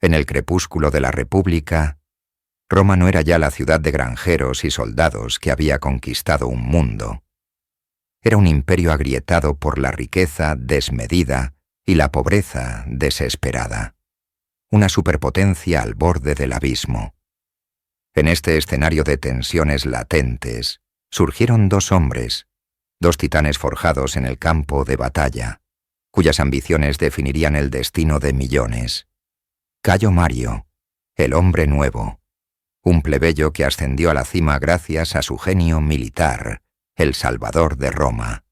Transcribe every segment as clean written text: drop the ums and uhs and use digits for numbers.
En el crepúsculo de la República, Roma no era ya la ciudad de granjeros y soldados que había conquistado un mundo. Era un imperio agrietado por la riqueza desmedida y la pobreza desesperada. Una superpotencia al borde del abismo. En este escenario de tensiones latentes, surgieron dos hombres, dos titanes forjados en el campo de batalla, cuyas ambiciones definirían el destino de millones. Cayo Mario, el hombre nuevo, un plebeyo que ascendió a la cima gracias a su genio militar, el salvador de Roma,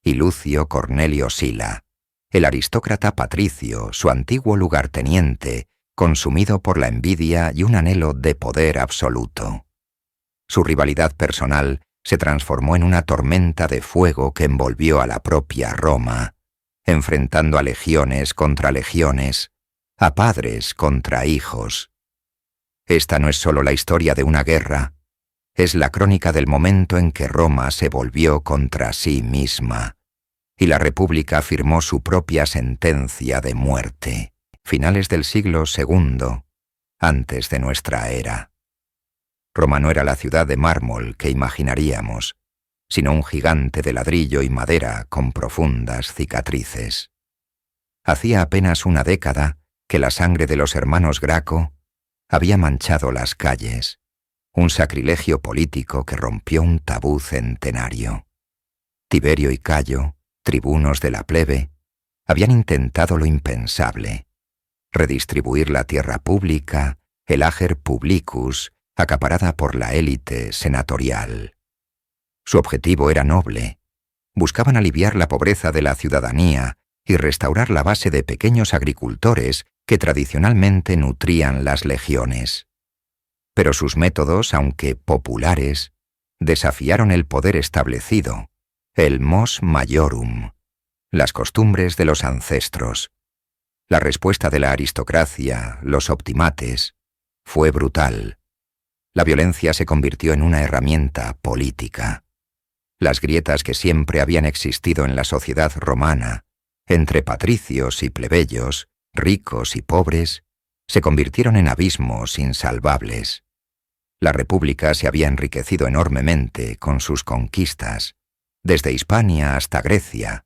y Lucio Cornelio Sila, el aristócrata patricio, su antiguo lugarteniente, consumido por la envidia y un anhelo de poder absoluto. Su rivalidad personal se transformó en una tormenta de fuego que envolvió a la propia Roma, enfrentando a legiones contra legiones, a padres contra hijos. Esta no es solo la historia de una guerra, es la crónica del momento en que Roma se volvió contra sí misma, y la República firmó su propia sentencia de muerte. Finales del siglo II, antes de nuestra era. Roma no era la ciudad de mármol que imaginaríamos, sino un gigante de ladrillo y madera con profundas cicatrices. Hacía apenas una década que la sangre de los hermanos Graco había manchado las calles, un sacrilegio político que rompió un tabú centenario. Tiberio y Cayo, tribunos de la plebe, habían intentado lo impensable: redistribuir la tierra pública, el ager publicus, acaparada por la élite senatorial. Su objetivo era noble. Buscaban aliviar la pobreza de la ciudadanía y restaurar la base de pequeños agricultores que tradicionalmente nutrían las legiones. Pero sus métodos, aunque populares, desafiaron el poder establecido, el mos maiorum, las costumbres de los ancestros. La respuesta de la aristocracia, los optimates, fue brutal. La violencia se convirtió en una herramienta política. Las grietas que siempre habían existido en la sociedad romana, entre patricios y plebeyos, ricos y pobres, se convirtieron en abismos insalvables. La República se había enriquecido enormemente con sus conquistas, desde Hispania hasta Grecia,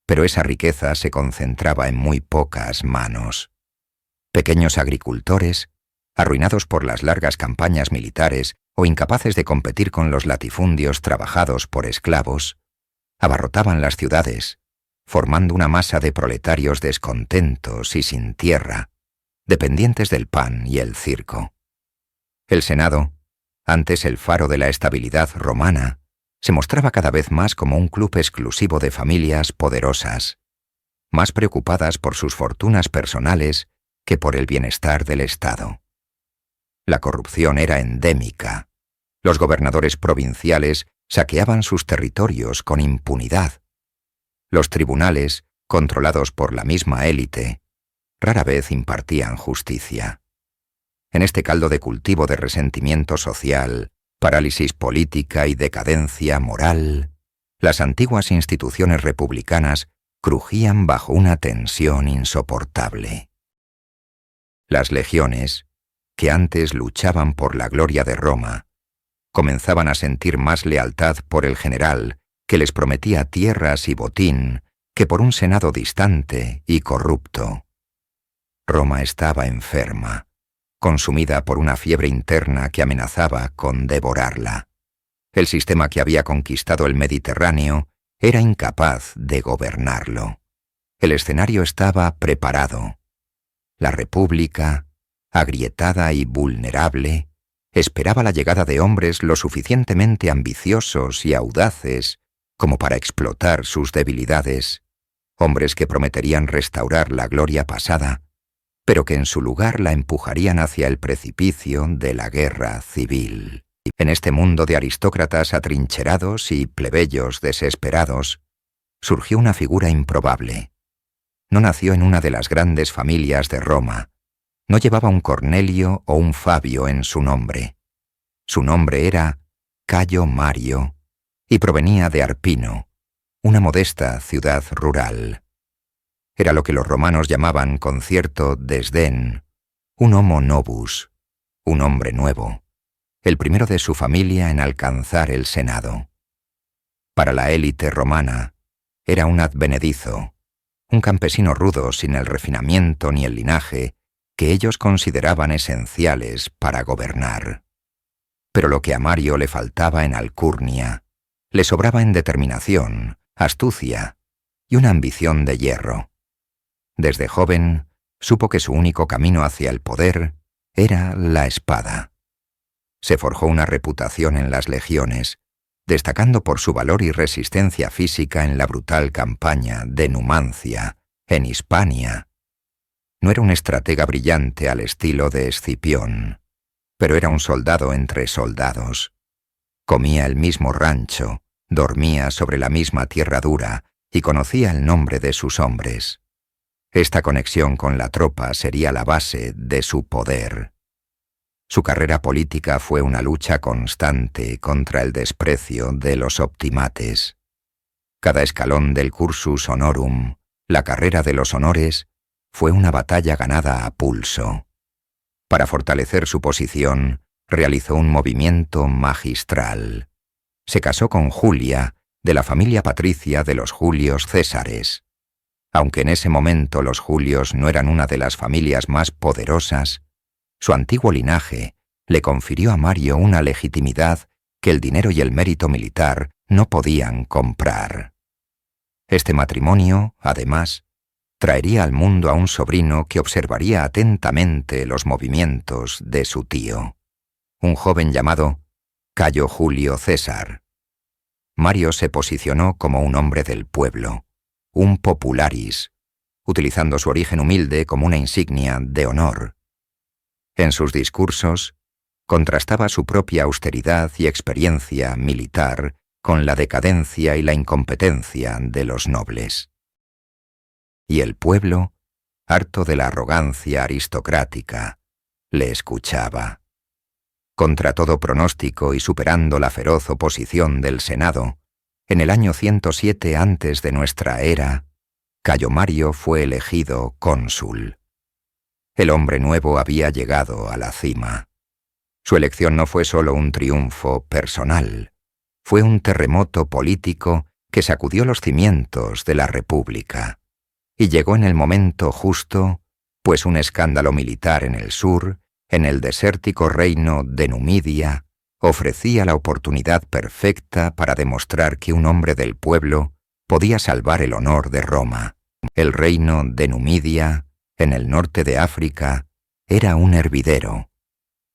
pero esa riqueza se concentraba en muy pocas manos. Pequeños agricultores, arruinados por las largas campañas militares o incapaces de competir con los latifundios trabajados por esclavos, abarrotaban las ciudades, formando una masa de proletarios descontentos y sin tierra, dependientes del pan y el circo. El Senado, antes el faro de la estabilidad romana, se mostraba cada vez más como un club exclusivo de familias poderosas, más preocupadas por sus fortunas personales que por el bienestar del Estado. La corrupción era endémica. Los gobernadores provinciales saqueaban sus territorios con impunidad. Los tribunales, controlados por la misma élite, rara vez impartían justicia. En este caldo de cultivo de resentimiento social, parálisis política y decadencia moral, las antiguas instituciones republicanas crujían bajo una tensión insoportable. Las legiones, que antes luchaban por la gloria de Roma, comenzaban a sentir más lealtad por el general que les prometía tierras y botín que por un senado distante y corrupto. Roma estaba enferma, consumida por una fiebre interna que amenazaba con devorarla. El sistema que había conquistado el Mediterráneo era incapaz de gobernarlo. El escenario estaba preparado. La República, agrietada y vulnerable, esperaba la llegada de hombres lo suficientemente ambiciosos y audaces como para explotar sus debilidades, hombres que prometerían restaurar la gloria pasada, pero que en su lugar la empujarían hacia el precipicio de la guerra civil. En este mundo de aristócratas atrincherados y plebeyos desesperados, surgió una figura improbable. No nació en una de las grandes familias de Roma, no llevaba un Cornelio o un Fabio en su nombre. Su nombre era Cayo Mario y provenía de Arpino, una modesta ciudad rural. Era lo que los romanos llamaban con cierto desdén un homo novus, un hombre nuevo, el primero de su familia en alcanzar el Senado. Para la élite romana, era un advenedizo, un campesino rudo sin el refinamiento ni el linaje que ellos consideraban esenciales para gobernar. Pero lo que a Mario le faltaba en alcurnia, le sobraba en determinación, astucia y una ambición de hierro. Desde joven, supo que su único camino hacia el poder era la espada. Se forjó una reputación en las legiones, destacando por su valor y resistencia física en la brutal campaña de Numancia, en Hispania. No era un estratega brillante al estilo de Escipión, pero era un soldado entre soldados. Comía el mismo rancho, dormía sobre la misma tierra dura y conocía el nombre de sus hombres. Esta conexión con la tropa sería la base de su poder. Su carrera política fue una lucha constante contra el desprecio de los optimates. Cada escalón del cursus honorum, la carrera de los honores, fue una batalla ganada a pulso. Para fortalecer su posición, realizó un movimiento magistral. Se casó con Julia, de la familia patricia de los Julios Césares. Aunque en ese momento los Julios no eran una de las familias más poderosas, su antiguo linaje le confirió a Mario una legitimidad que el dinero y el mérito militar no podían comprar. Este matrimonio, además, traería al mundo a un sobrino que observaría atentamente los movimientos de su tío, un joven llamado Cayo Julio César. Mario se posicionó como un hombre del pueblo, un popularis, utilizando su origen humilde como una insignia de honor. En sus discursos, contrastaba su propia austeridad y experiencia militar con la decadencia y la incompetencia de los nobles. Y el pueblo, harto de la arrogancia aristocrática, le escuchaba. Contra todo pronóstico y superando la feroz oposición del Senado, en el año 107 antes de nuestra era, Cayo Mario fue elegido cónsul. El hombre nuevo había llegado a la cima. Su elección no fue solo un triunfo personal, fue un terremoto político que sacudió los cimientos de la República. Y llegó en el momento justo, pues un escándalo militar en el sur, en el desértico reino de Numidia, ofrecía la oportunidad perfecta para demostrar que un hombre del pueblo podía salvar el honor de Roma. El reino de Numidia, en el norte de África, era un hervidero.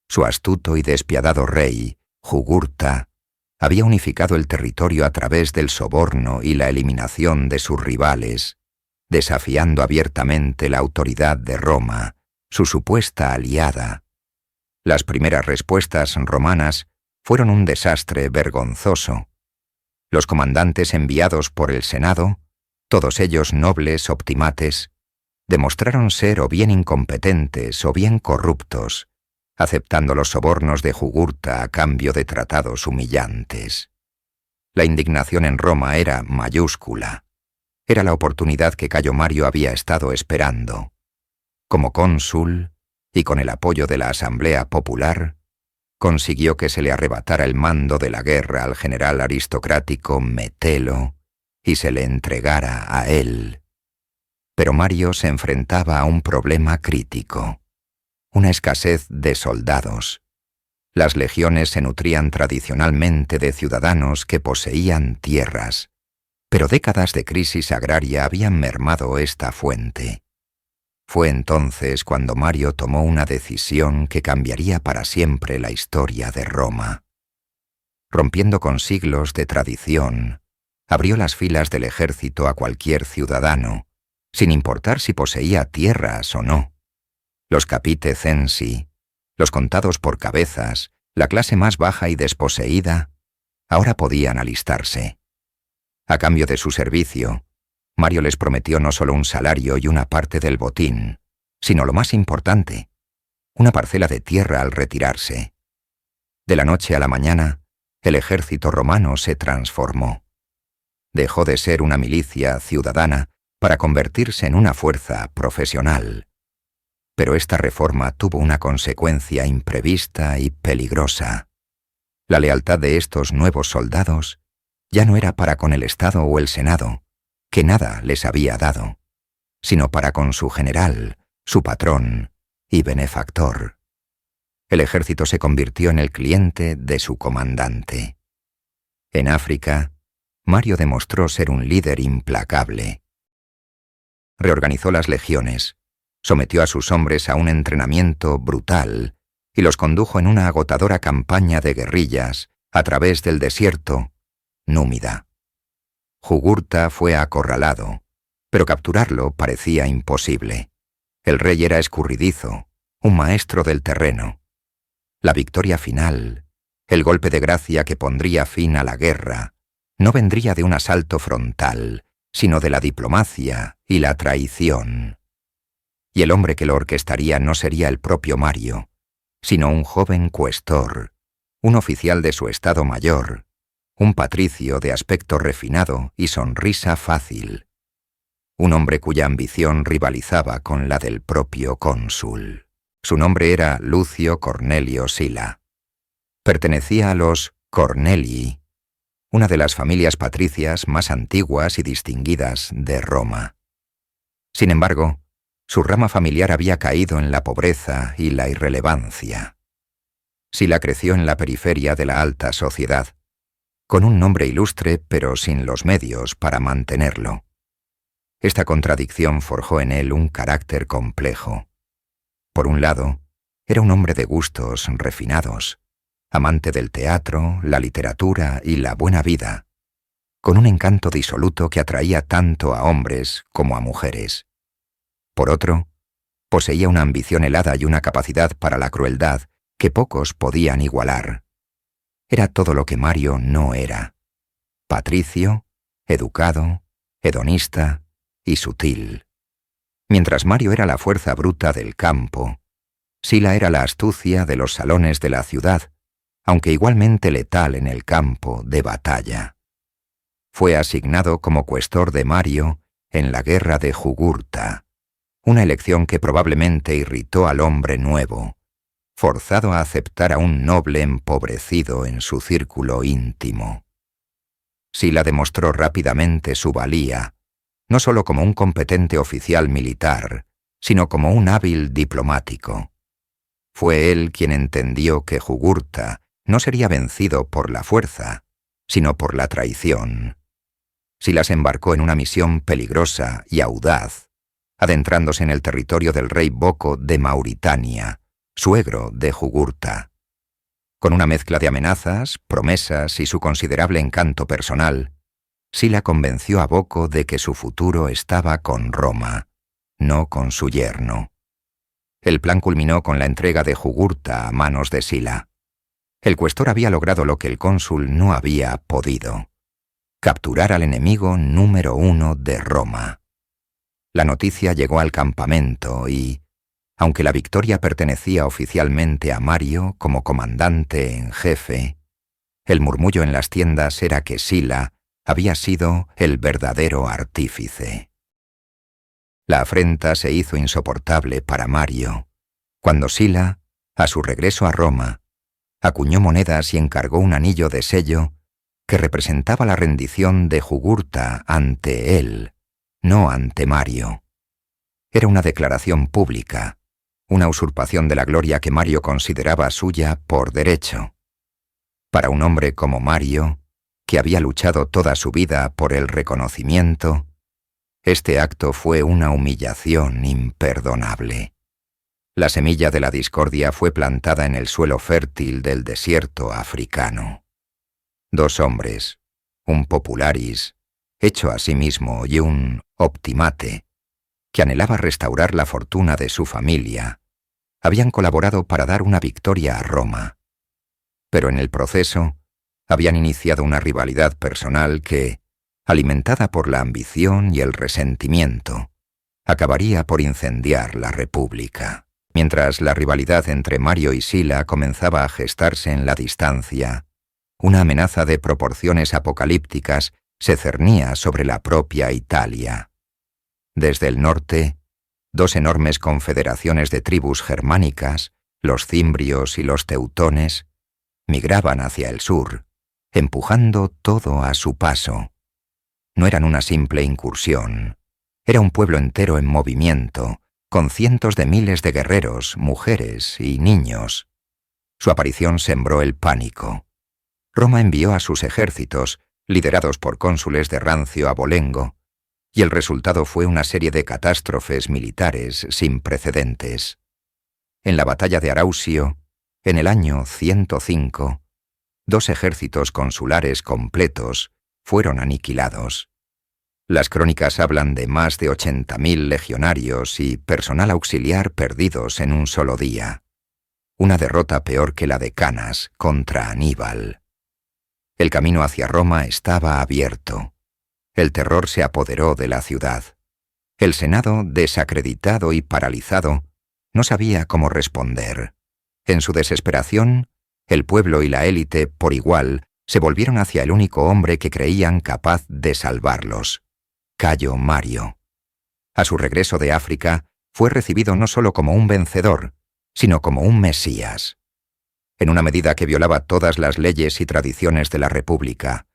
Su astuto y despiadado rey, Jugurta, había unificado el territorio a través del soborno y la eliminación de sus rivales, desafiando abiertamente la autoridad de Roma, su supuesta aliada. Las primeras respuestas romanas fueron un desastre vergonzoso. Los comandantes enviados por el Senado, todos ellos nobles optimates, demostraron ser o bien incompetentes o bien corruptos, aceptando los sobornos de Jugurta a cambio de tratados humillantes. La indignación en Roma era mayúscula. Era la oportunidad que Cayo Mario había estado esperando. Como cónsul, y con el apoyo de la Asamblea Popular, consiguió que se le arrebatara el mando de la guerra al general aristocrático Metelo y se le entregara a él. Pero Mario se enfrentaba a un problema crítico, una escasez de soldados. Las legiones se nutrían tradicionalmente de ciudadanos que poseían tierras, pero décadas de crisis agraria habían mermado esta fuente. Fue entonces cuando Mario tomó una decisión que cambiaría para siempre la historia de Roma. Rompiendo con siglos de tradición, abrió las filas del ejército a cualquier ciudadano, sin importar si poseía tierras o no. Los capite censi, los contados por cabezas, la clase más baja y desposeída, ahora podían alistarse. A cambio de su servicio, Mario les prometió no solo un salario y una parte del botín, sino lo más importante, una parcela de tierra al retirarse. De la noche a la mañana, el ejército romano se transformó. Dejó de ser una milicia ciudadana para convertirse en una fuerza profesional. Pero esta reforma tuvo una consecuencia imprevista y peligrosa. La lealtad de estos nuevos soldados ya no era para con el Estado o el Senado, que nada les había dado, sino para con su general, su patrón y benefactor. El ejército se convirtió en el cliente de su comandante. En África, Mario demostró ser un líder implacable. Reorganizó las legiones, sometió a sus hombres a un entrenamiento brutal y los condujo en una agotadora campaña de guerrillas a través del desierto Númida. Jugurta fue acorralado, pero capturarlo parecía imposible. El rey era escurridizo, un maestro del terreno. La victoria final, el golpe de gracia que pondría fin a la guerra, no vendría de un asalto frontal, sino de la diplomacia y la traición. Y el hombre que lo orquestaría no sería el propio Mario, sino un joven cuestor, un oficial de su estado mayor, un patricio de aspecto refinado y sonrisa fácil, un hombre cuya ambición rivalizaba con la del propio cónsul. Su nombre era Lucio Cornelio Sila. Pertenecía a los Cornelii, una de las familias patricias más antiguas y distinguidas de Roma. Sin embargo, su rama familiar había caído en la pobreza y la irrelevancia. Sila creció en la periferia de la alta sociedad, con un nombre ilustre pero sin los medios para mantenerlo. Esta contradicción forjó en él un carácter complejo. Por un lado, era un hombre de gustos refinados, amante del teatro, la literatura y la buena vida, con un encanto disoluto que atraía tanto a hombres como a mujeres. Por otro, poseía una ambición helada y una capacidad para la crueldad que pocos podían igualar. Era todo lo que Mario no era: patricio, educado, hedonista y sutil. Mientras Mario era la fuerza bruta del campo, Sila era la astucia de los salones de la ciudad, aunque igualmente letal en el campo de batalla. Fue asignado como cuestor de Mario en la guerra de Jugurta, una elección que probablemente irritó al hombre nuevo, forzado a aceptar a un noble empobrecido en su círculo íntimo. Sila demostró rápidamente su valía, no solo como un competente oficial militar, sino como un hábil diplomático. Fue él quien entendió que Jugurta no sería vencido por la fuerza, sino por la traición. Sila se embarcó en una misión peligrosa y audaz, adentrándose en el territorio del rey Boko de Mauritania, suegro de Jugurta. Con una mezcla de amenazas, promesas y su considerable encanto personal, Sila convenció a Boko de que su futuro estaba con Roma, no con su yerno. El plan culminó con la entrega de Jugurta a manos de Sila. El cuestor había logrado lo que el cónsul no había podido: capturar al enemigo número 1 de Roma. La noticia llegó al campamento y, aunque la victoria pertenecía oficialmente a Mario como comandante en jefe, el murmullo en las tiendas era que Sila había sido el verdadero artífice. La afrenta se hizo insoportable para Mario, cuando Sila, a su regreso a Roma, acuñó monedas y encargó un anillo de sello que representaba la rendición de Jugurta ante él, no ante Mario. Era una declaración pública, una usurpación de la gloria que Mario consideraba suya por derecho. Para un hombre como Mario, que había luchado toda su vida por el reconocimiento, este acto fue una humillación imperdonable. La semilla de la discordia fue plantada en el suelo fértil del desierto africano. Dos hombres, un popularis, hecho a sí mismo, y un optimate, que anhelaba restaurar la fortuna de su familia, habían colaborado para dar una victoria a Roma. Pero en el proceso, habían iniciado una rivalidad personal que, alimentada por la ambición y el resentimiento, acabaría por incendiar la República. Mientras la rivalidad entre Mario y Sila comenzaba a gestarse en la distancia, una amenaza de proporciones apocalípticas se cernía sobre la propia Italia. Desde el norte, Dos enormes confederaciones de tribus germánicas, los cimbrios y los teutones, migraban hacia el sur, empujando todo a su paso. No eran una simple incursión, era un pueblo entero en movimiento, con cientos de miles de guerreros, mujeres y niños. Su aparición sembró el pánico. Roma envió a sus ejércitos, liderados por cónsules de rancio abolengo, y el resultado fue una serie de catástrofes militares sin precedentes. En la batalla de Arausio, en el año 105, 2 ejércitos consulares completos fueron aniquilados. Las crónicas hablan de más de 80.000 legionarios y personal auxiliar perdidos en un solo día. Una derrota peor que la de Canas contra Aníbal. El camino hacia Roma estaba abierto. El terror se apoderó de la ciudad. El Senado, desacreditado y paralizado, no sabía cómo responder. En su desesperación, el pueblo y la élite, por igual, se volvieron hacia el único hombre que creían capaz de salvarlos, Cayo Mario. A su regreso de África, fue recibido no solo como un vencedor, sino como un mesías. En una medida que violaba todas las leyes y tradiciones de la República,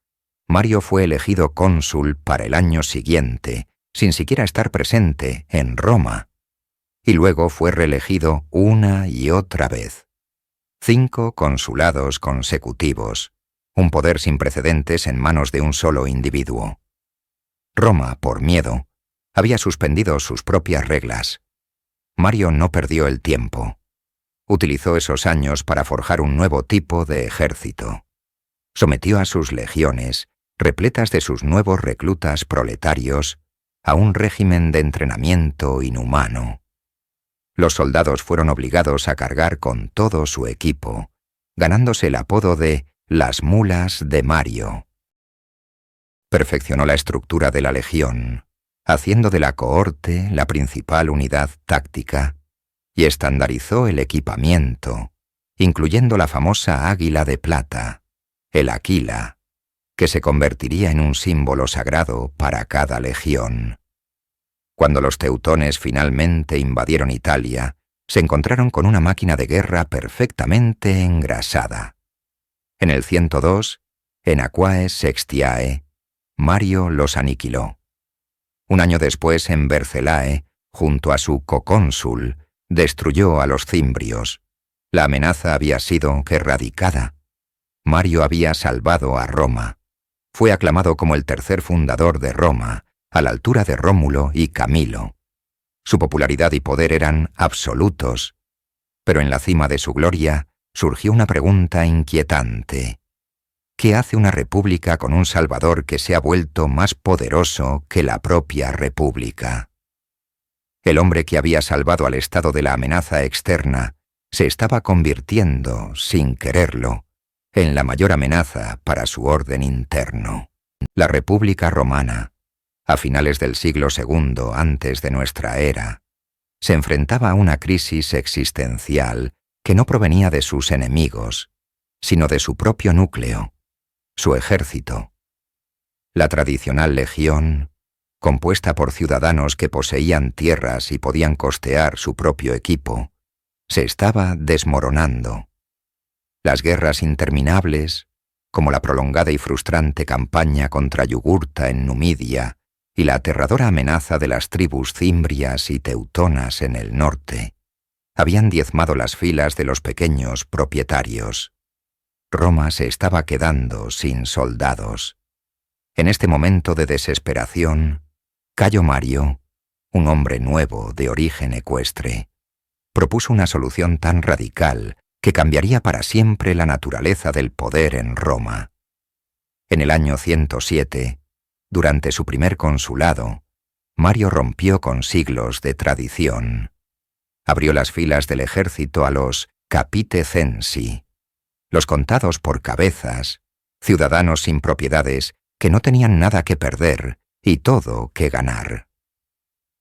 Mario fue elegido cónsul para el año siguiente, sin siquiera estar presente en Roma, y luego fue reelegido una y otra vez. 5 consulados consecutivos, un poder sin precedentes en manos de un solo individuo. Roma, por miedo, había suspendido sus propias reglas. Mario no perdió el tiempo. Utilizó esos años para forjar un nuevo tipo de ejército. Sometió a sus legiones, repletas de sus nuevos reclutas proletarios, a un régimen de entrenamiento inhumano. Los soldados fueron obligados a cargar con todo su equipo, ganándose el apodo de las mulas de Mario. Perfeccionó la estructura de la legión, haciendo de la cohorte la principal unidad táctica, y estandarizó el equipamiento, incluyendo la famosa águila de plata, el Aquila, que se convertiría en un símbolo sagrado para cada legión. Cuando los teutones finalmente invadieron Italia, se encontraron con una máquina de guerra perfectamente engrasada. En el 102, en Aquae Sextiae, Mario los aniquiló. Un año después, en Vercellae, junto a su cocónsul, destruyó a los cimbrios. La amenaza había sido erradicada. Mario había salvado a Roma. Fue aclamado como el tercer fundador de Roma, a la altura de Rómulo y Camilo. Su popularidad y poder eran absolutos, pero en la cima de su gloria surgió una pregunta inquietante. ¿Qué hace una república con un salvador que se ha vuelto más poderoso que la propia república? El hombre que había salvado al Estado de la amenaza externa se estaba convirtiendo, sin quererlo, en la mayor amenaza para su orden interno. La República Romana, a finales del siglo II antes de nuestra era, se enfrentaba a una crisis existencial que no provenía de sus enemigos, sino de su propio núcleo, su ejército. La tradicional legión, compuesta por ciudadanos que poseían tierras y podían costear su propio equipo, se estaba desmoronando. Las guerras interminables, como la prolongada y frustrante campaña contra Yugurta en Numidia y la aterradora amenaza de las tribus cimbrias y teutonas en el norte, habían diezmado las filas de los pequeños propietarios. Roma se estaba quedando sin soldados. En este momento de desesperación, Cayo Mario, un hombre nuevo de origen ecuestre, propuso una solución tan radical que cambiaría para siempre la naturaleza del poder en Roma. En el año 107, durante su primer consulado, Mario rompió con siglos de tradición. Abrió las filas del ejército a los capite censi, los contados por cabezas, ciudadanos sin propiedades que no tenían nada que perder y todo que ganar.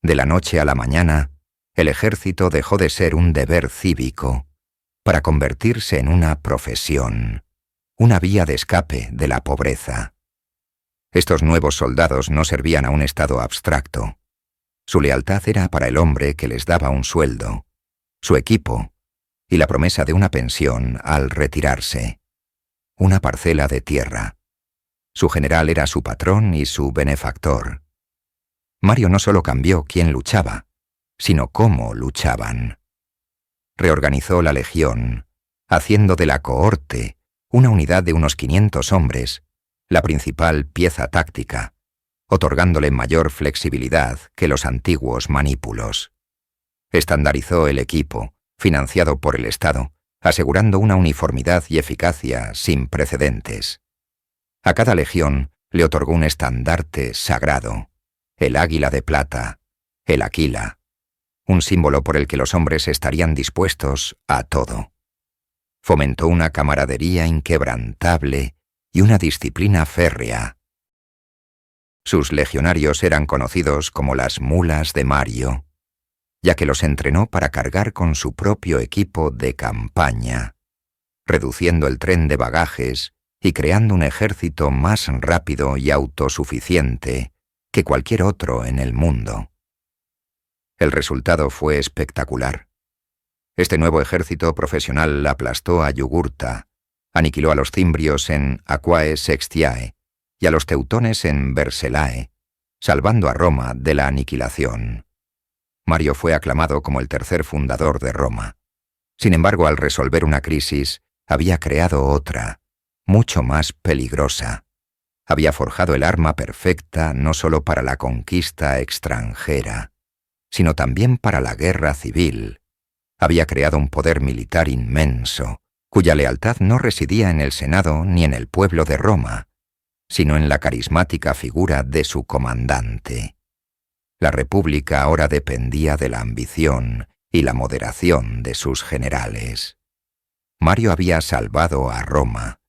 De la noche a la mañana, el ejército dejó de ser un deber cívico para convertirse en una profesión, una vía de escape de la pobreza. Estos nuevos soldados no servían a un Estado abstracto. Su lealtad era para el hombre que les daba un sueldo, su equipo y la promesa de una pensión al retirarse. Una parcela de tierra. Su general era su patrón y su benefactor. Mario no solo cambió quién luchaba, sino cómo luchaban. Reorganizó la legión, haciendo de la cohorte, una unidad de unos 500 hombres, la principal pieza táctica, otorgándole mayor flexibilidad que los antiguos manípulos. Estandarizó el equipo, financiado por el Estado, asegurando una uniformidad y eficacia sin precedentes. A cada legión le otorgó un estandarte sagrado, el águila de plata, el aquila, un símbolo por el que los hombres estarían dispuestos a todo. Fomentó una camaradería inquebrantable y una disciplina férrea. Sus legionarios eran conocidos como las mulas de Mario, ya que los entrenó para cargar con su propio equipo de campaña, reduciendo el tren de bagajes y creando un ejército más rápido y autosuficiente que cualquier otro en el mundo. El resultado fue espectacular. Este nuevo ejército profesional aplastó a Yugurta, aniquiló a los cimbrios en Aquae Sextiae y a los teutones en Vercellae, salvando a Roma de la aniquilación. Mario fue aclamado como el tercer fundador de Roma. Sin embargo, al resolver una crisis, había creado otra, mucho más peligrosa. Había forjado el arma perfecta no solo para la conquista extranjera, sino también para la guerra civil. Había creado un poder militar inmenso, cuya lealtad no residía en el Senado ni en el pueblo de Roma, sino en la carismática figura de su comandante. La República ahora dependía de la ambición y la moderación de sus generales. Mario había salvado a Roma,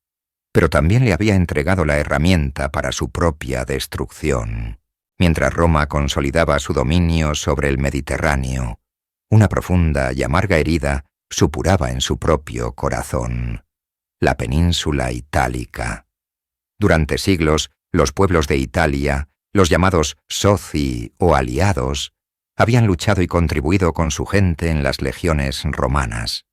pero también le había entregado la herramienta para su propia destrucción. Mientras Roma consolidaba su dominio sobre el Mediterráneo, una profunda y amarga herida supuraba en su propio corazón, la península itálica. Durante siglos, los pueblos de Italia, los llamados soci o aliados, habían luchado y contribuido con su gente en las legiones romanas.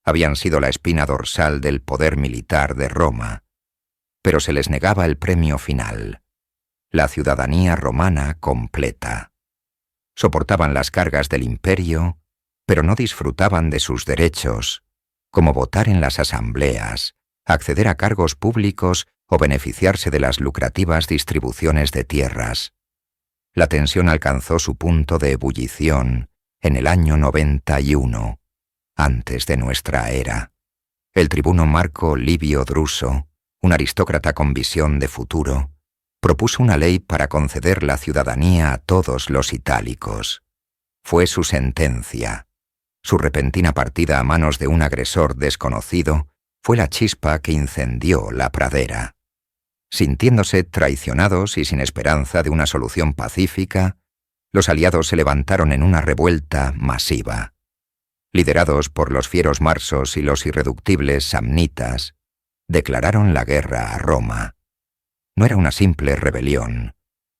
Habían sido la espina dorsal del poder militar de Roma, pero se les negaba el premio final, la ciudadanía romana completa. Soportaban las cargas del imperio, pero no disfrutaban de sus derechos, como votar en las asambleas, acceder a cargos públicos o beneficiarse de las lucrativas distribuciones de tierras. La tensión alcanzó su punto de ebullición en el año 91, antes de nuestra era. El tribuno Marco Livio Druso, un aristócrata con visión de futuro, propuso una ley para conceder la ciudadanía a todos los itálicos. Fue su sentencia. Su repentina partida a manos de un agresor desconocido fue la chispa que incendió la pradera. Sintiéndose traicionados y sin esperanza de una solución pacífica, los aliados se levantaron en una revuelta masiva. Liderados por los fieros marsos y los irreductibles samnitas, declararon la guerra a Roma. No era una simple rebelión,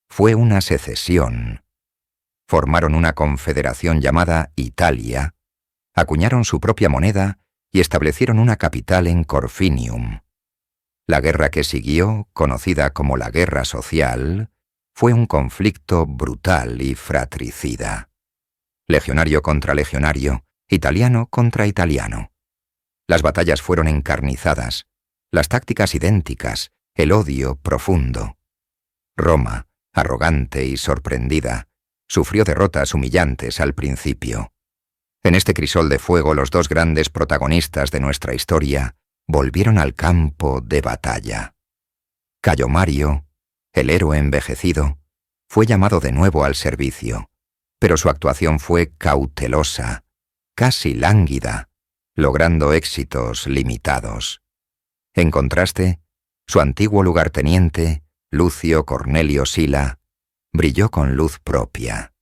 fue una secesión. Formaron una confederación llamada Italia, acuñaron su propia moneda y establecieron una capital en Corfinium. La guerra que siguió, conocida como la Guerra Social, fue un conflicto brutal y fratricida. Legionario contra legionario, italiano contra italiano. Las batallas fueron encarnizadas, las tácticas idénticas, el odio profundo. Roma, arrogante y sorprendida, sufrió derrotas humillantes al principio. En este crisol de fuego, los dos grandes protagonistas de nuestra historia volvieron al campo de batalla. Cayo Mario, el héroe envejecido, fue llamado de nuevo al servicio, pero su actuación fue cautelosa, casi lánguida, logrando éxitos limitados. En contraste, su antiguo lugarteniente, Lucio Cornelio Sila, brilló con luz propia.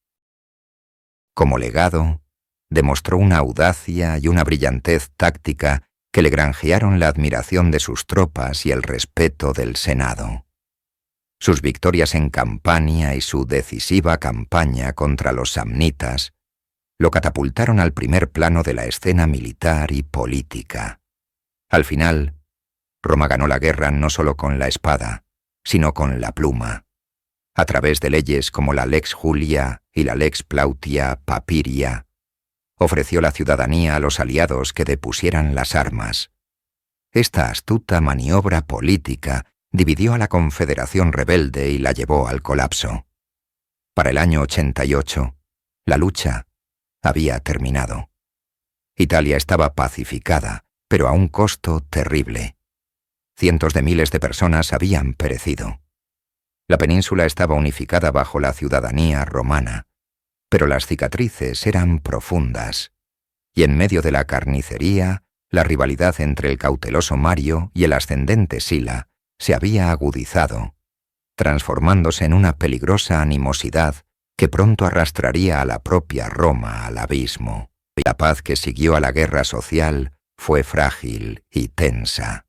Como legado, demostró una audacia y una brillantez táctica que le granjearon la admiración de sus tropas y el respeto del Senado. Sus victorias en Campania y su decisiva campaña contra los samnitas lo catapultaron al primer plano de la escena militar y política. Al final, Roma ganó la guerra no solo con la espada, sino con la pluma, a través de leyes como la Lex Julia y la Lex Plautia Papiria. Ofreció la ciudadanía a los aliados que depusieran las armas. Esta astuta maniobra política dividió a la Confederación rebelde y la llevó al colapso. Para el año 88, la lucha había terminado. Italia estaba pacificada, pero a un costo terrible. Cientos de miles de personas habían perecido. La península estaba unificada bajo la ciudadanía romana, pero las cicatrices eran profundas, y en medio de la carnicería, la rivalidad entre el cauteloso Mario y el ascendente Sila se había agudizado, transformándose en una peligrosa animosidad que pronto arrastraría a la propia Roma al abismo. La paz que siguió a la guerra social fue frágil y tensa.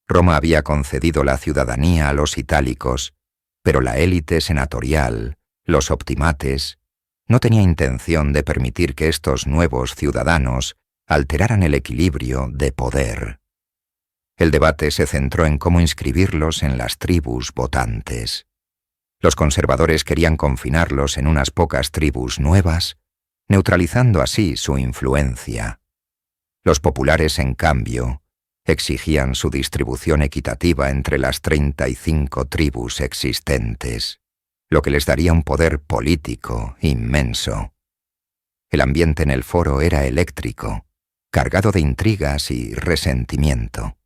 Roma había concedido la ciudadanía a los itálicos, pero la élite senatorial, los optimates, no tenía intención de permitir que estos nuevos ciudadanos alteraran el equilibrio de poder. El debate se centró en cómo inscribirlos en las tribus votantes. Los conservadores querían confinarlos en unas pocas tribus nuevas, neutralizando así su influencia. Los populares, en cambio, exigían su distribución equitativa entre las 35 tribus existentes, lo que les daría un poder político inmenso. El ambiente en el foro era eléctrico, cargado de intrigas y resentimiento.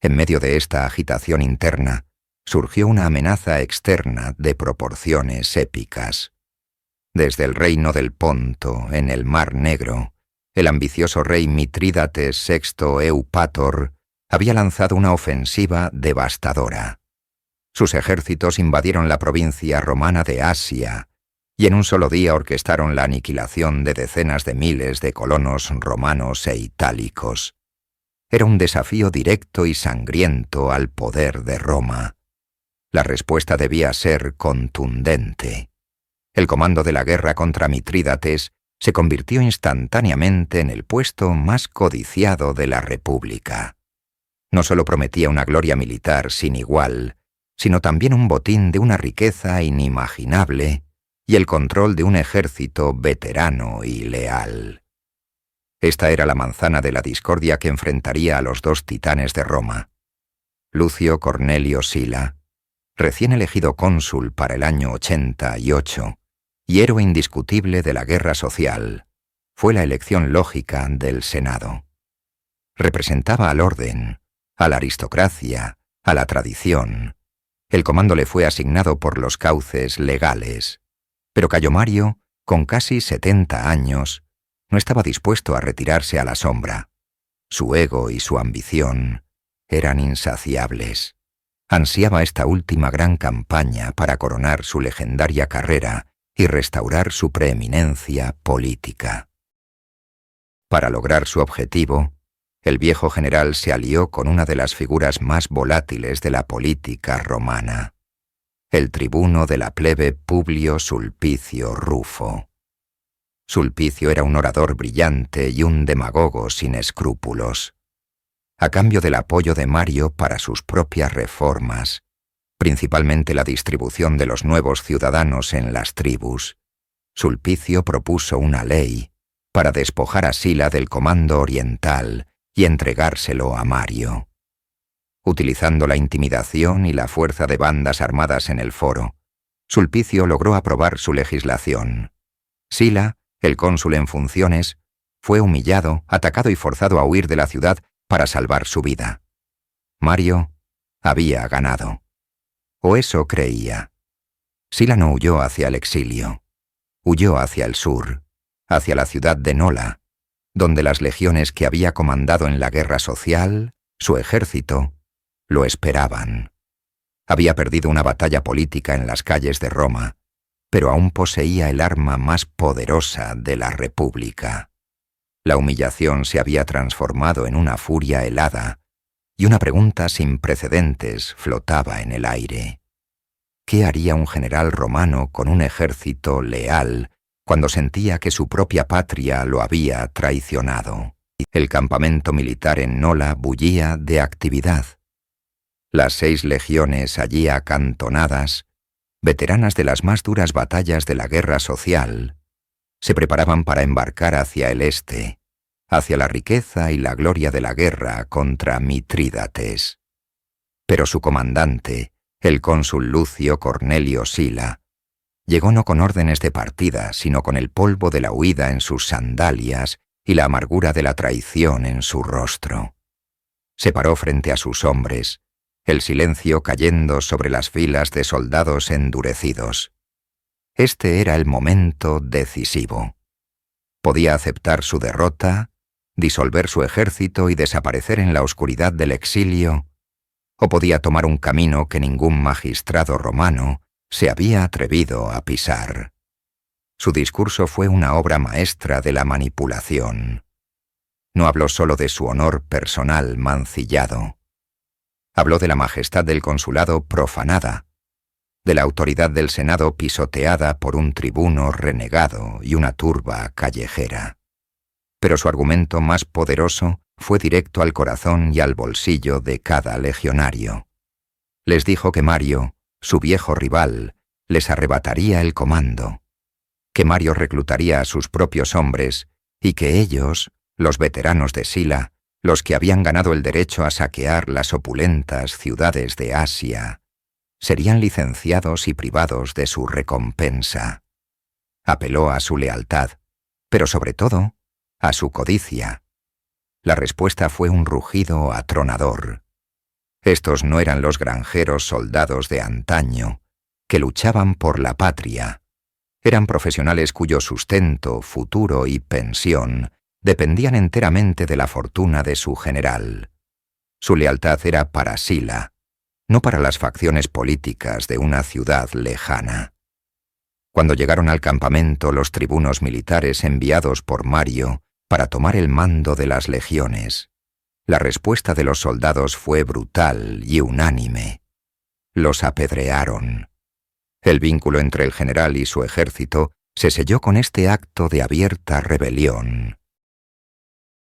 En medio de esta agitación interna, surgió una amenaza externa de proporciones épicas. Desde el reino del Ponto, en el Mar Negro, el ambicioso rey Mitrídates VI Eupator había lanzado una ofensiva devastadora. Sus ejércitos invadieron la provincia romana de Asia y en un solo día orquestaron la aniquilación de decenas de miles de colonos romanos e itálicos. Era un desafío directo y sangriento al poder de Roma. La respuesta debía ser contundente. El comando de la guerra contra Mitrídates se convirtió instantáneamente en el puesto más codiciado de la República. No solo prometía una gloria militar sin igual, sino también un botín de una riqueza inimaginable y el control de un ejército veterano y leal. Esta era la manzana de la discordia que enfrentaría a los dos titanes de Roma. Lucio Cornelio Sila, recién elegido cónsul para el año 88, y héroe indiscutible de la guerra social, fue la elección lógica del Senado. Representaba al orden, a la aristocracia, a la tradición. El comando le fue asignado por los cauces legales, pero Cayo Mario, con casi 70 años, no estaba dispuesto a retirarse a la sombra. Su ego y su ambición eran insaciables. Ansiaba esta última gran campaña para coronar su legendaria carrera y restaurar su preeminencia política. Para lograr su objetivo, el viejo general se alió con una de las figuras más volátiles de la política romana, el tribuno de la plebe Publio Sulpicio Rufo. Sulpicio era un orador brillante y un demagogo sin escrúpulos. A cambio del apoyo de Mario para sus propias reformas, principalmente la distribución de los nuevos ciudadanos en las tribus, Sulpicio propuso una ley para despojar a Sila del comando oriental y entregárselo a Mario. Utilizando la intimidación y la fuerza de bandas armadas en el foro, Sulpicio logró aprobar su legislación. Sila, el cónsul en funciones, fue humillado, atacado y forzado a huir de la ciudad para salvar su vida. Mario había ganado. O eso creía. Sila no huyó hacia el exilio. Huyó hacia el sur, hacia la ciudad de Nola, donde las legiones que había comandado en la guerra social, su ejército, lo esperaban. Había perdido una batalla política en las calles de Roma, pero aún poseía el arma más poderosa de la República. La humillación se había transformado en una furia helada, y una pregunta sin precedentes flotaba en el aire. ¿Qué haría un general romano con un ejército leal cuando sentía que su propia patria lo había traicionado? El campamento militar en Nola bullía de actividad. Las 6 legiones allí acantonadas, veteranas de las más duras batallas de la guerra social, se preparaban para embarcar hacia el este, hacia la riqueza y la gloria de la guerra contra Mitrídates. Pero su comandante, el cónsul Lucio Cornelio Sila, llegó no con órdenes de partida, sino con el polvo de la huida en sus sandalias y la amargura de la traición en su rostro. Se paró frente a sus hombres, el silencio cayendo sobre las filas de soldados endurecidos. Este era el momento decisivo. Podía aceptar su derrota, disolver su ejército y desaparecer en la oscuridad del exilio, o podía tomar un camino que ningún magistrado romano se había atrevido a pisar. Su discurso fue una obra maestra de la manipulación. No habló solo de su honor personal mancillado. Habló de la majestad del consulado profanada, de la autoridad del Senado pisoteada por un tribuno renegado y una turba callejera. Pero su argumento más poderoso fue directo al corazón y al bolsillo de cada legionario. Les dijo que Mario, su viejo rival, les arrebataría el comando, que Mario reclutaría a sus propios hombres y que ellos, los veteranos de Sila, los que habían ganado el derecho a saquear las opulentas ciudades de Asia, serían licenciados y privados de su recompensa. Apeló a su lealtad, pero sobre todo, a su codicia. La respuesta fue un rugido atronador. Estos no eran los granjeros soldados de antaño, que luchaban por la patria. Eran profesionales cuyo sustento, futuro y pensión dependían enteramente de la fortuna de su general. Su lealtad era para Sila, no para las facciones políticas de una ciudad lejana. Cuando llegaron al campamento los tribunos militares enviados por Mario para tomar el mando de las legiones, la respuesta de los soldados fue brutal y unánime. Los apedrearon. El vínculo entre el general y su ejército se selló con este acto de abierta rebelión.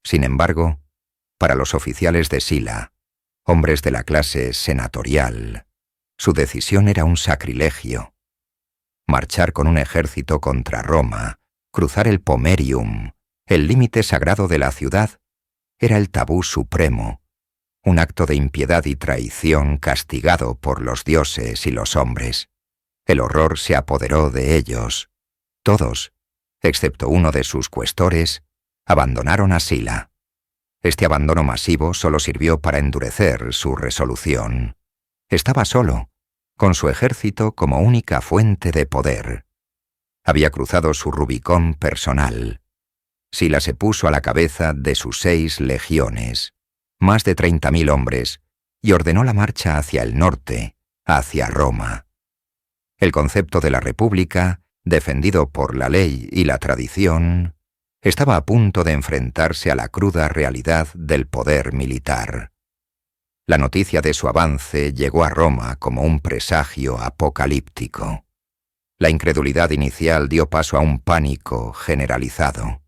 Sin embargo, para los oficiales de Sila, hombres de la clase senatorial, su decisión era un sacrilegio. Marchar con un ejército contra Roma, cruzar el Pomerium, el límite sagrado de la ciudad, era el tabú supremo, un acto de impiedad y traición castigado por los dioses y los hombres. El horror se apoderó de ellos. Todos, excepto uno de sus cuestores, abandonaron a Sila. Este abandono masivo solo sirvió para endurecer su resolución. Estaba solo, con su ejército como única fuente de poder. Había cruzado su Rubicón personal. Sila se puso a la cabeza de sus 6 legiones, más de 30.000 hombres, y ordenó la marcha hacia el norte, hacia Roma. El concepto de la República, defendido por la ley y la tradición, estaba a punto de enfrentarse a la cruda realidad del poder militar. La noticia de su avance llegó a Roma como un presagio apocalíptico. La incredulidad inicial dio paso a un pánico generalizado.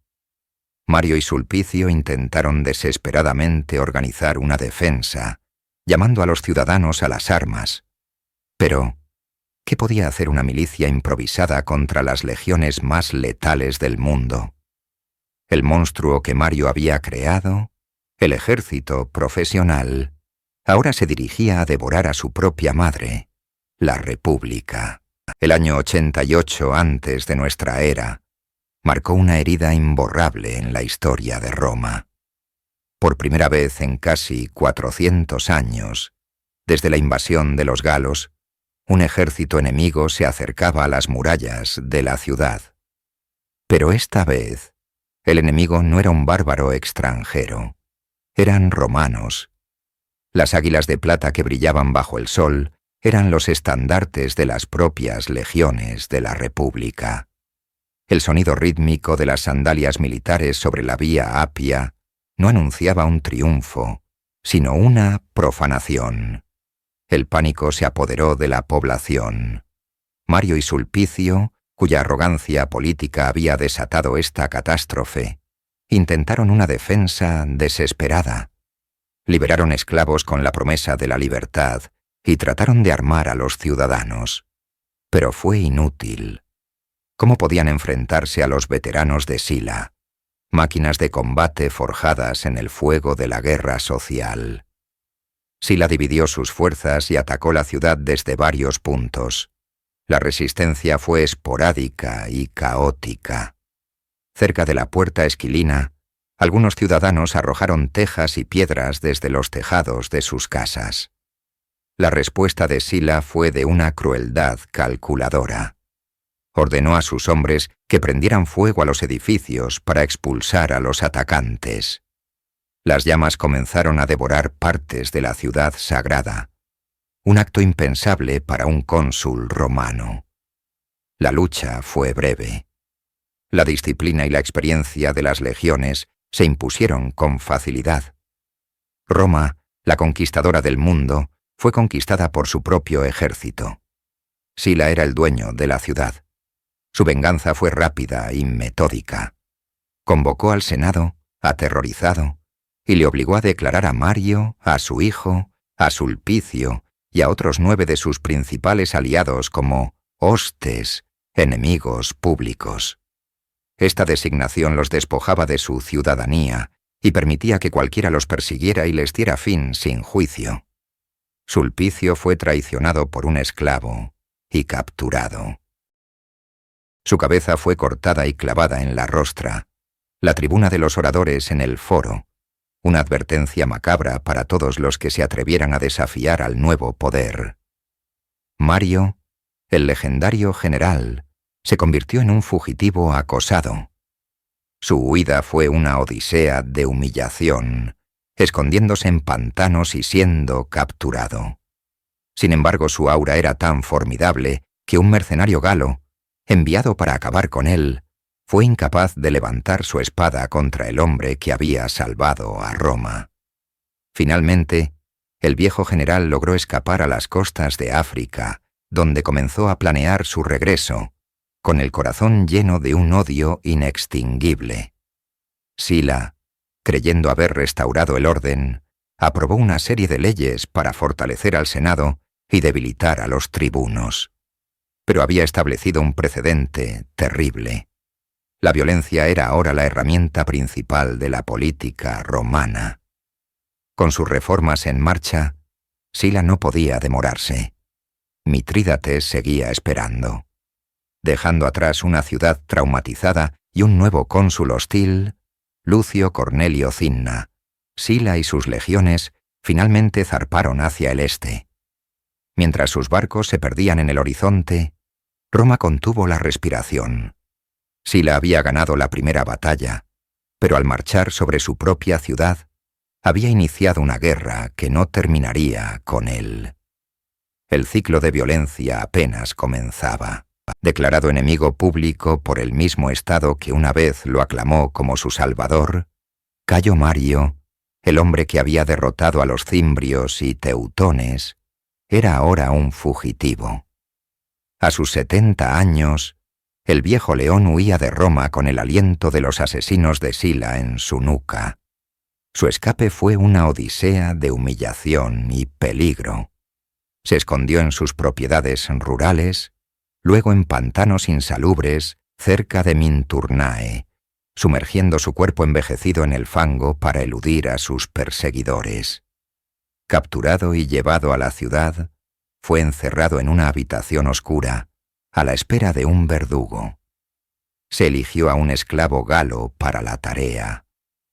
Mario y Sulpicio intentaron desesperadamente organizar una defensa, llamando a los ciudadanos a las armas. Pero, ¿qué podía hacer una milicia improvisada contra las legiones más letales del mundo? El monstruo que Mario había creado, el ejército profesional, ahora se dirigía a devorar a su propia madre, la República. El año 88 antes de nuestra era marcó una herida imborrable en la historia de Roma. Por primera vez en casi 400 años, desde la invasión de los galos, un ejército enemigo se acercaba a las murallas de la ciudad. Pero esta vez, el enemigo no era un bárbaro extranjero, eran romanos. Las águilas de plata que brillaban bajo el sol eran los estandartes de las propias legiones de la República. El sonido rítmico de las sandalias militares sobre la vía Apia no anunciaba un triunfo, sino una profanación. El pánico se apoderó de la población. Mario y Sulpicio, cuya arrogancia política había desatado esta catástrofe, intentaron una defensa desesperada. Liberaron esclavos con la promesa de la libertad y trataron de armar a los ciudadanos. Pero fue inútil. ¿Cómo podían enfrentarse a los veteranos de Sila, máquinas de combate forjadas en el fuego de la guerra social? Sila dividió sus fuerzas y atacó la ciudad desde varios puntos. La resistencia fue esporádica y caótica. Cerca de la puerta esquilina, algunos ciudadanos arrojaron tejas y piedras desde los tejados de sus casas. La respuesta de Sila fue de una crueldad calculadora. Ordenó a sus hombres que prendieran fuego a los edificios para expulsar a los atacantes. Las llamas comenzaron a devorar partes de la ciudad sagrada, un acto impensable para un cónsul romano. La lucha fue breve. La disciplina y la experiencia de las legiones se impusieron con facilidad. Roma, la conquistadora del mundo, fue conquistada por su propio ejército. Sila era el dueño de la ciudad. Su venganza fue rápida y metódica. Convocó al Senado, aterrorizado, y le obligó a declarar a Mario, a su hijo, a Sulpicio y a otros 9 de sus principales aliados como hostes, enemigos públicos. Esta designación los despojaba de su ciudadanía y permitía que cualquiera los persiguiera y les diera fin sin juicio. Sulpicio fue traicionado por un esclavo y capturado. Su cabeza fue cortada y clavada en la rostra, la tribuna de los oradores en el foro, una advertencia macabra para todos los que se atrevieran a desafiar al nuevo poder. Mario, el legendario general, se convirtió en un fugitivo acosado. Su huida fue una odisea de humillación, escondiéndose en pantanos y siendo capturado. Sin embargo, su aura era tan formidable que un mercenario galo, enviado para acabar con él, fue incapaz de levantar su espada contra el hombre que había salvado a Roma. Finalmente, el viejo general logró escapar a las costas de África, donde comenzó a planear su regreso, con el corazón lleno de un odio inextinguible. Sila, creyendo haber restaurado el orden, aprobó una serie de leyes para fortalecer al Senado y debilitar a los tribunos. Pero había establecido un precedente terrible. La violencia era ahora la herramienta principal de la política romana. Con sus reformas en marcha, Sila no podía demorarse. Mitrídates seguía esperando. Dejando atrás una ciudad traumatizada y un nuevo cónsul hostil, Lucio Cornelio Cinna, Sila y sus legiones finalmente zarparon hacia el este. Mientras sus barcos se perdían en el horizonte, Roma contuvo la respiración. Sila había ganado la primera batalla, pero al marchar sobre su propia ciudad, había iniciado una guerra que no terminaría con él. El ciclo de violencia apenas comenzaba. Declarado enemigo público por el mismo Estado que una vez lo aclamó como su salvador, Cayo Mario, el hombre que había derrotado a los cimbrios y teutones, era ahora un fugitivo. A sus 70 años, el viejo león huía de Roma con el aliento de los asesinos de Sila en su nuca. Su escape fue una odisea de humillación y peligro. Se escondió en sus propiedades rurales, luego en pantanos insalubres cerca de Minturnae, sumergiendo su cuerpo envejecido en el fango para eludir a sus perseguidores. Capturado y llevado a la ciudad, fue encerrado en una habitación oscura, a la espera de un verdugo. Se eligió a un esclavo galo para la tarea,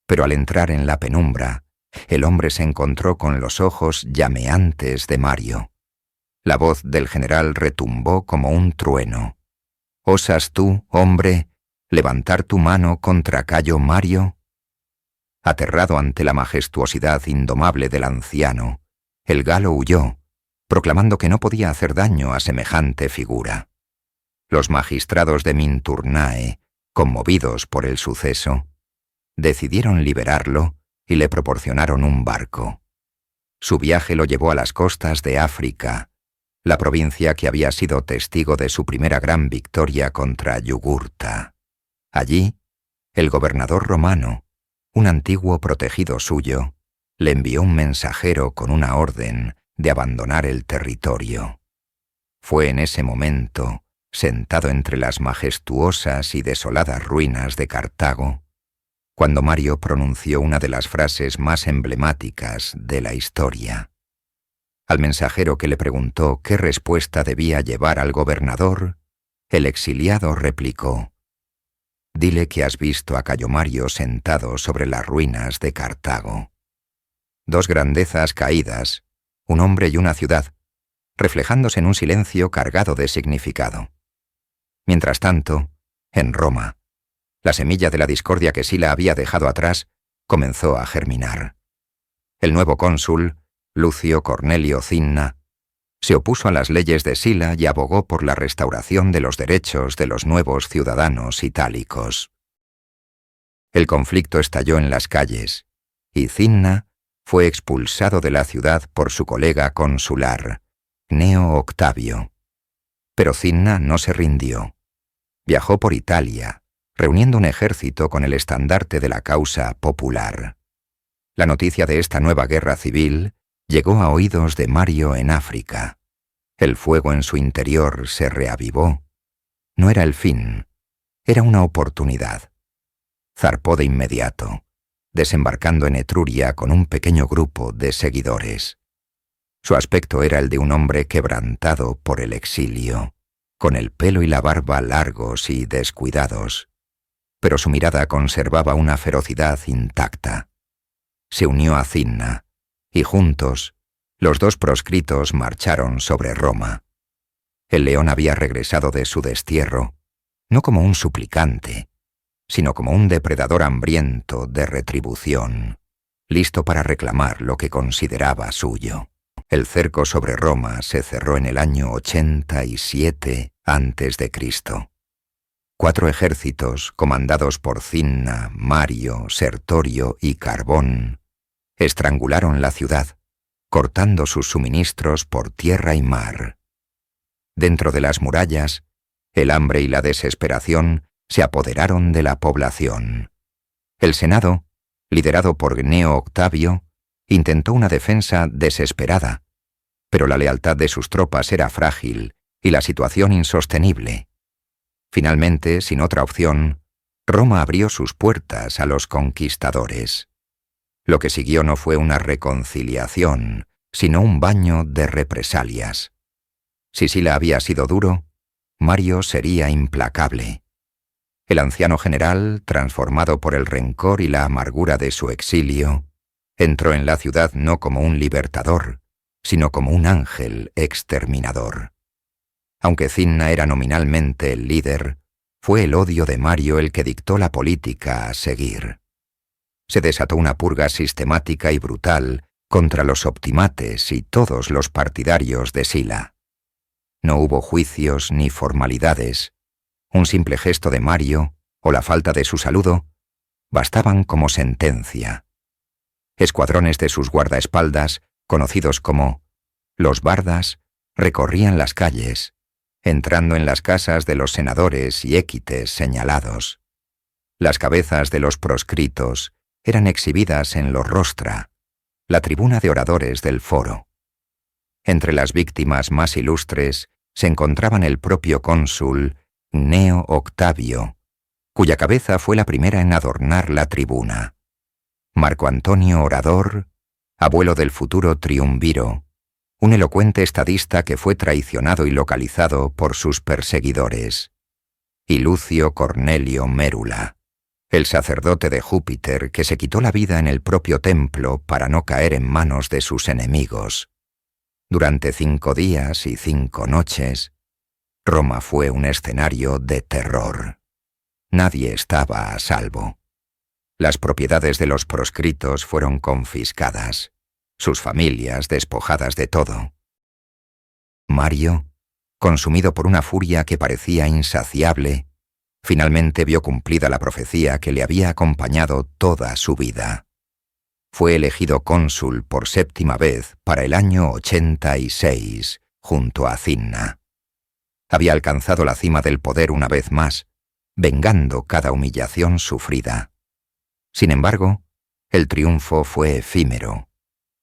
pero al entrar en la penumbra, el hombre se encontró con los ojos llameantes de Mario. La voz del general retumbó como un trueno. ¿Osas tú, hombre, levantar tu mano contra Cayo Mario? Aterrado ante la majestuosidad indomable del anciano, el galo huyó, proclamando que no podía hacer daño a semejante figura. Los magistrados de Minturnae, conmovidos por el suceso, decidieron liberarlo y le proporcionaron un barco. Su viaje lo llevó a las costas de África, la provincia que había sido testigo de su primera gran victoria contra Yugurta. Allí, el gobernador romano, un antiguo protegido suyo, le envió un mensajero con una orden de abandonar el territorio. Fue en ese momento, sentado entre las majestuosas y desoladas ruinas de Cartago, cuando Mario pronunció una de las frases más emblemáticas de la historia. Al mensajero que le preguntó qué respuesta debía llevar al gobernador, el exiliado replicó: «Dile que has visto a Cayo Mario sentado sobre las ruinas de Cartago. Dos grandezas caídas, un hombre y una ciudad, reflejándose en un silencio cargado de significado. Mientras tanto, en Roma, la semilla de la discordia que Sila había dejado atrás comenzó a germinar. El nuevo cónsul, Lucio Cornelio Cinna, se opuso a las leyes de Sila y abogó por la restauración de los derechos de los nuevos ciudadanos itálicos. El conflicto estalló en las calles, y Cinna fue expulsado de la ciudad por su colega consular, Gneo Octavio. Pero Cinna no se rindió. Viajó por Italia, reuniendo un ejército con el estandarte de la causa popular. La noticia de esta nueva guerra civil llegó a oídos de Mario en África. El fuego en su interior se reavivó. No era el fin, era una oportunidad. Zarpó de inmediato, desembarcando en Etruria con un pequeño grupo de seguidores. Su aspecto era el de un hombre quebrantado por el exilio, con el pelo y la barba largos y descuidados, pero su mirada conservaba una ferocidad intacta. Se unió a Cinna, y juntos, los dos proscritos marcharon sobre Roma. El león había regresado de su destierro, no como un suplicante, sino como un depredador hambriento de retribución, listo para reclamar lo que consideraba suyo. El cerco sobre Roma se cerró en el año 87 a.C. 4 ejércitos, comandados por Cinna, Mario, Sertorio y Carbón, estrangularon la ciudad, cortando sus suministros por tierra y mar. Dentro de las murallas, el hambre y la desesperación se apoderaron de la población. El Senado, liderado por Gneo Octavio, intentó una defensa desesperada, pero la lealtad de sus tropas era frágil y la situación insostenible. Finalmente, sin otra opción, Roma abrió sus puertas a los conquistadores. Lo que siguió no fue una reconciliación, sino un baño de represalias. Si Sila había sido duro, Mario sería implacable. El anciano general, transformado por el rencor y la amargura de su exilio, entró en la ciudad no como un libertador, sino como un ángel exterminador. Aunque Cinna era nominalmente el líder, fue el odio de Mario el que dictó la política a seguir. Se desató una purga sistemática y brutal contra los optimates y todos los partidarios de Sila. No hubo juicios ni formalidades. Un simple gesto de Mario, o la falta de su saludo, bastaban como sentencia. Escuadrones de sus guardaespaldas, conocidos como los bardas, recorrían las calles, entrando en las casas de los senadores y équites señalados. Las cabezas de los proscritos eran exhibidas en los rostra, la tribuna de oradores del foro. Entre las víctimas más ilustres se encontraban el propio cónsul Gneo Octavio, cuya cabeza fue la primera en adornar la tribuna; Marco Antonio Orador, abuelo del futuro triunviro, un elocuente estadista que fue traicionado y localizado por sus perseguidores; y Lucio Cornelio Mérula, el sacerdote de Júpiter que se quitó la vida en el propio templo para no caer en manos de sus enemigos. Durante 5 días y 5 noches, Roma fue un escenario de terror. Nadie estaba a salvo. Las propiedades de los proscritos fueron confiscadas, sus familias despojadas de todo. Mario, consumido por una furia que parecía insaciable, finalmente vio cumplida la profecía que le había acompañado toda su vida. fue elegido cónsul por 7ª vez para el año 86, junto a Cinna. Había alcanzado la cima del poder una vez más, vengando cada humillación sufrida. Sin embargo, el triunfo fue efímero.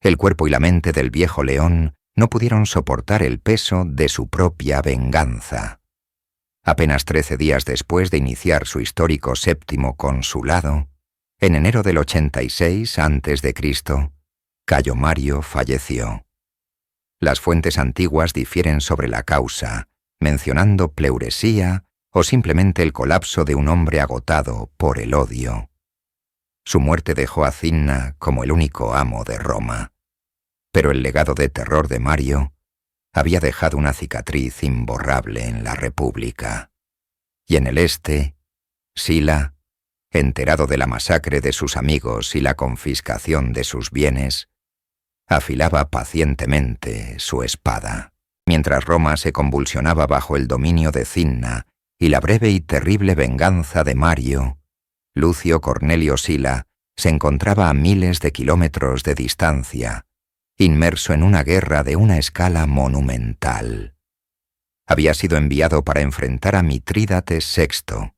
El cuerpo y la mente del viejo león no pudieron soportar el peso de su propia venganza. Apenas 13 días después de iniciar su histórico 7º consulado, en enero del 86 a.C., Cayo Mario falleció. Las fuentes antiguas difieren sobre la causa, mencionando pleuresía o simplemente el colapso de un hombre agotado por el odio. Su muerte dejó a Cinna como el único amo de Roma. Pero el legado de terror de Mario había dejado una cicatriz imborrable en la República. Y en el este, Sila, enterado de la masacre de sus amigos y la confiscación de sus bienes, afilaba pacientemente su espada. Mientras Roma se convulsionaba bajo el dominio de Cinna y la breve y terrible venganza de Mario, Lucio Cornelio Sila se encontraba a miles de kilómetros de distancia, inmerso en una guerra de una escala monumental. Había sido enviado para enfrentar a Mitrídates VI,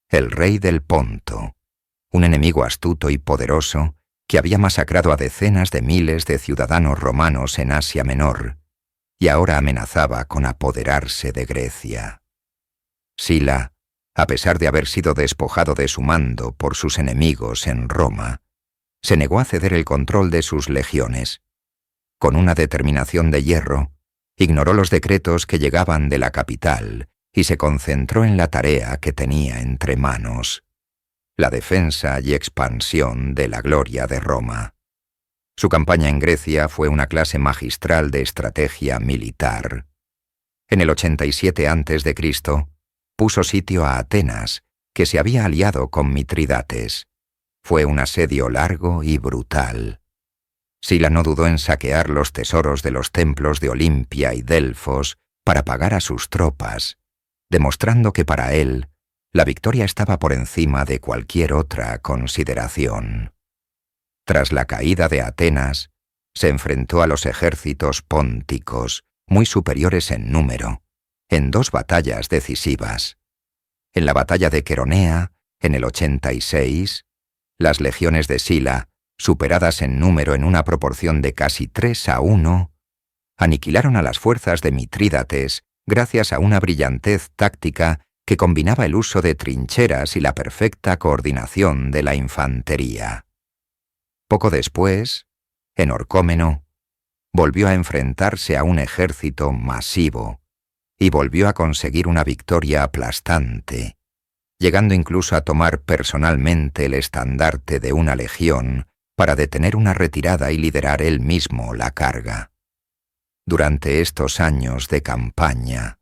el rey del Ponto, un enemigo astuto y poderoso que había masacrado a decenas de miles de ciudadanos romanos en Asia Menor y ahora amenazaba con apoderarse de Grecia. Sila, a pesar de haber sido despojado de su mando por sus enemigos en Roma, se negó a ceder el control de sus legiones. Con una determinación de hierro, ignoró los decretos que llegaban de la capital y se concentró en la tarea que tenía entre manos: la defensa y expansión de la gloria de Roma. Su campaña en Grecia fue una clase magistral de estrategia militar. En el 87 a.C., puso sitio a Atenas, que se había aliado con Mitrídates. Fue un asedio largo y brutal. Sila no dudó en saquear los tesoros de los templos de Olimpia y Delfos para pagar a sus tropas, demostrando que para él la victoria estaba por encima de cualquier otra consideración. Tras la caída de Atenas, se enfrentó a los ejércitos pónticos, muy superiores en número, en 2 batallas decisivas. En la batalla de Queronea, en el 86, las legiones de Sila, superadas en número en una proporción de casi 3-1, aniquilaron a las fuerzas de Mitrídates gracias a una brillantez táctica que combinaba el uso de trincheras y la perfecta coordinación de la infantería. Poco después, en Orcómeno, volvió a enfrentarse a un ejército masivo y volvió a conseguir una victoria aplastante, llegando incluso a tomar personalmente el estandarte de una legión para detener una retirada y liderar él mismo la carga. Durante estos años de campaña,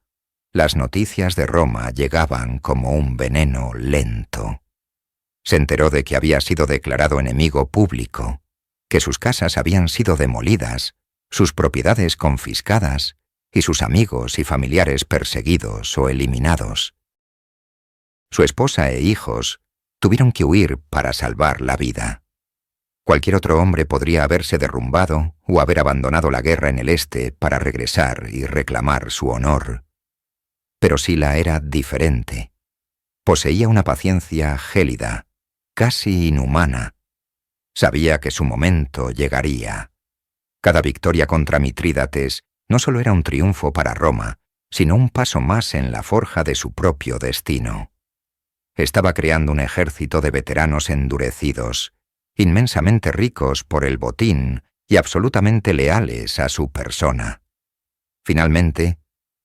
las noticias de Roma llegaban como un veneno lento. Se enteró de que había sido declarado enemigo público, que sus casas habían sido demolidas, sus propiedades confiscadas y sus amigos y familiares perseguidos o eliminados. Su esposa e hijos tuvieron que huir para salvar la vida. Cualquier otro hombre podría haberse derrumbado o haber abandonado la guerra en el este para regresar y reclamar su honor. Pero Sila era diferente. Poseía una paciencia gélida, casi inhumana. Sabía que su momento llegaría. Cada victoria contra Mitrídates no solo era un triunfo para Roma, sino un paso más en la forja de su propio destino. Estaba creando un ejército de veteranos endurecidos, inmensamente ricos por el botín y absolutamente leales a su persona. Finalmente,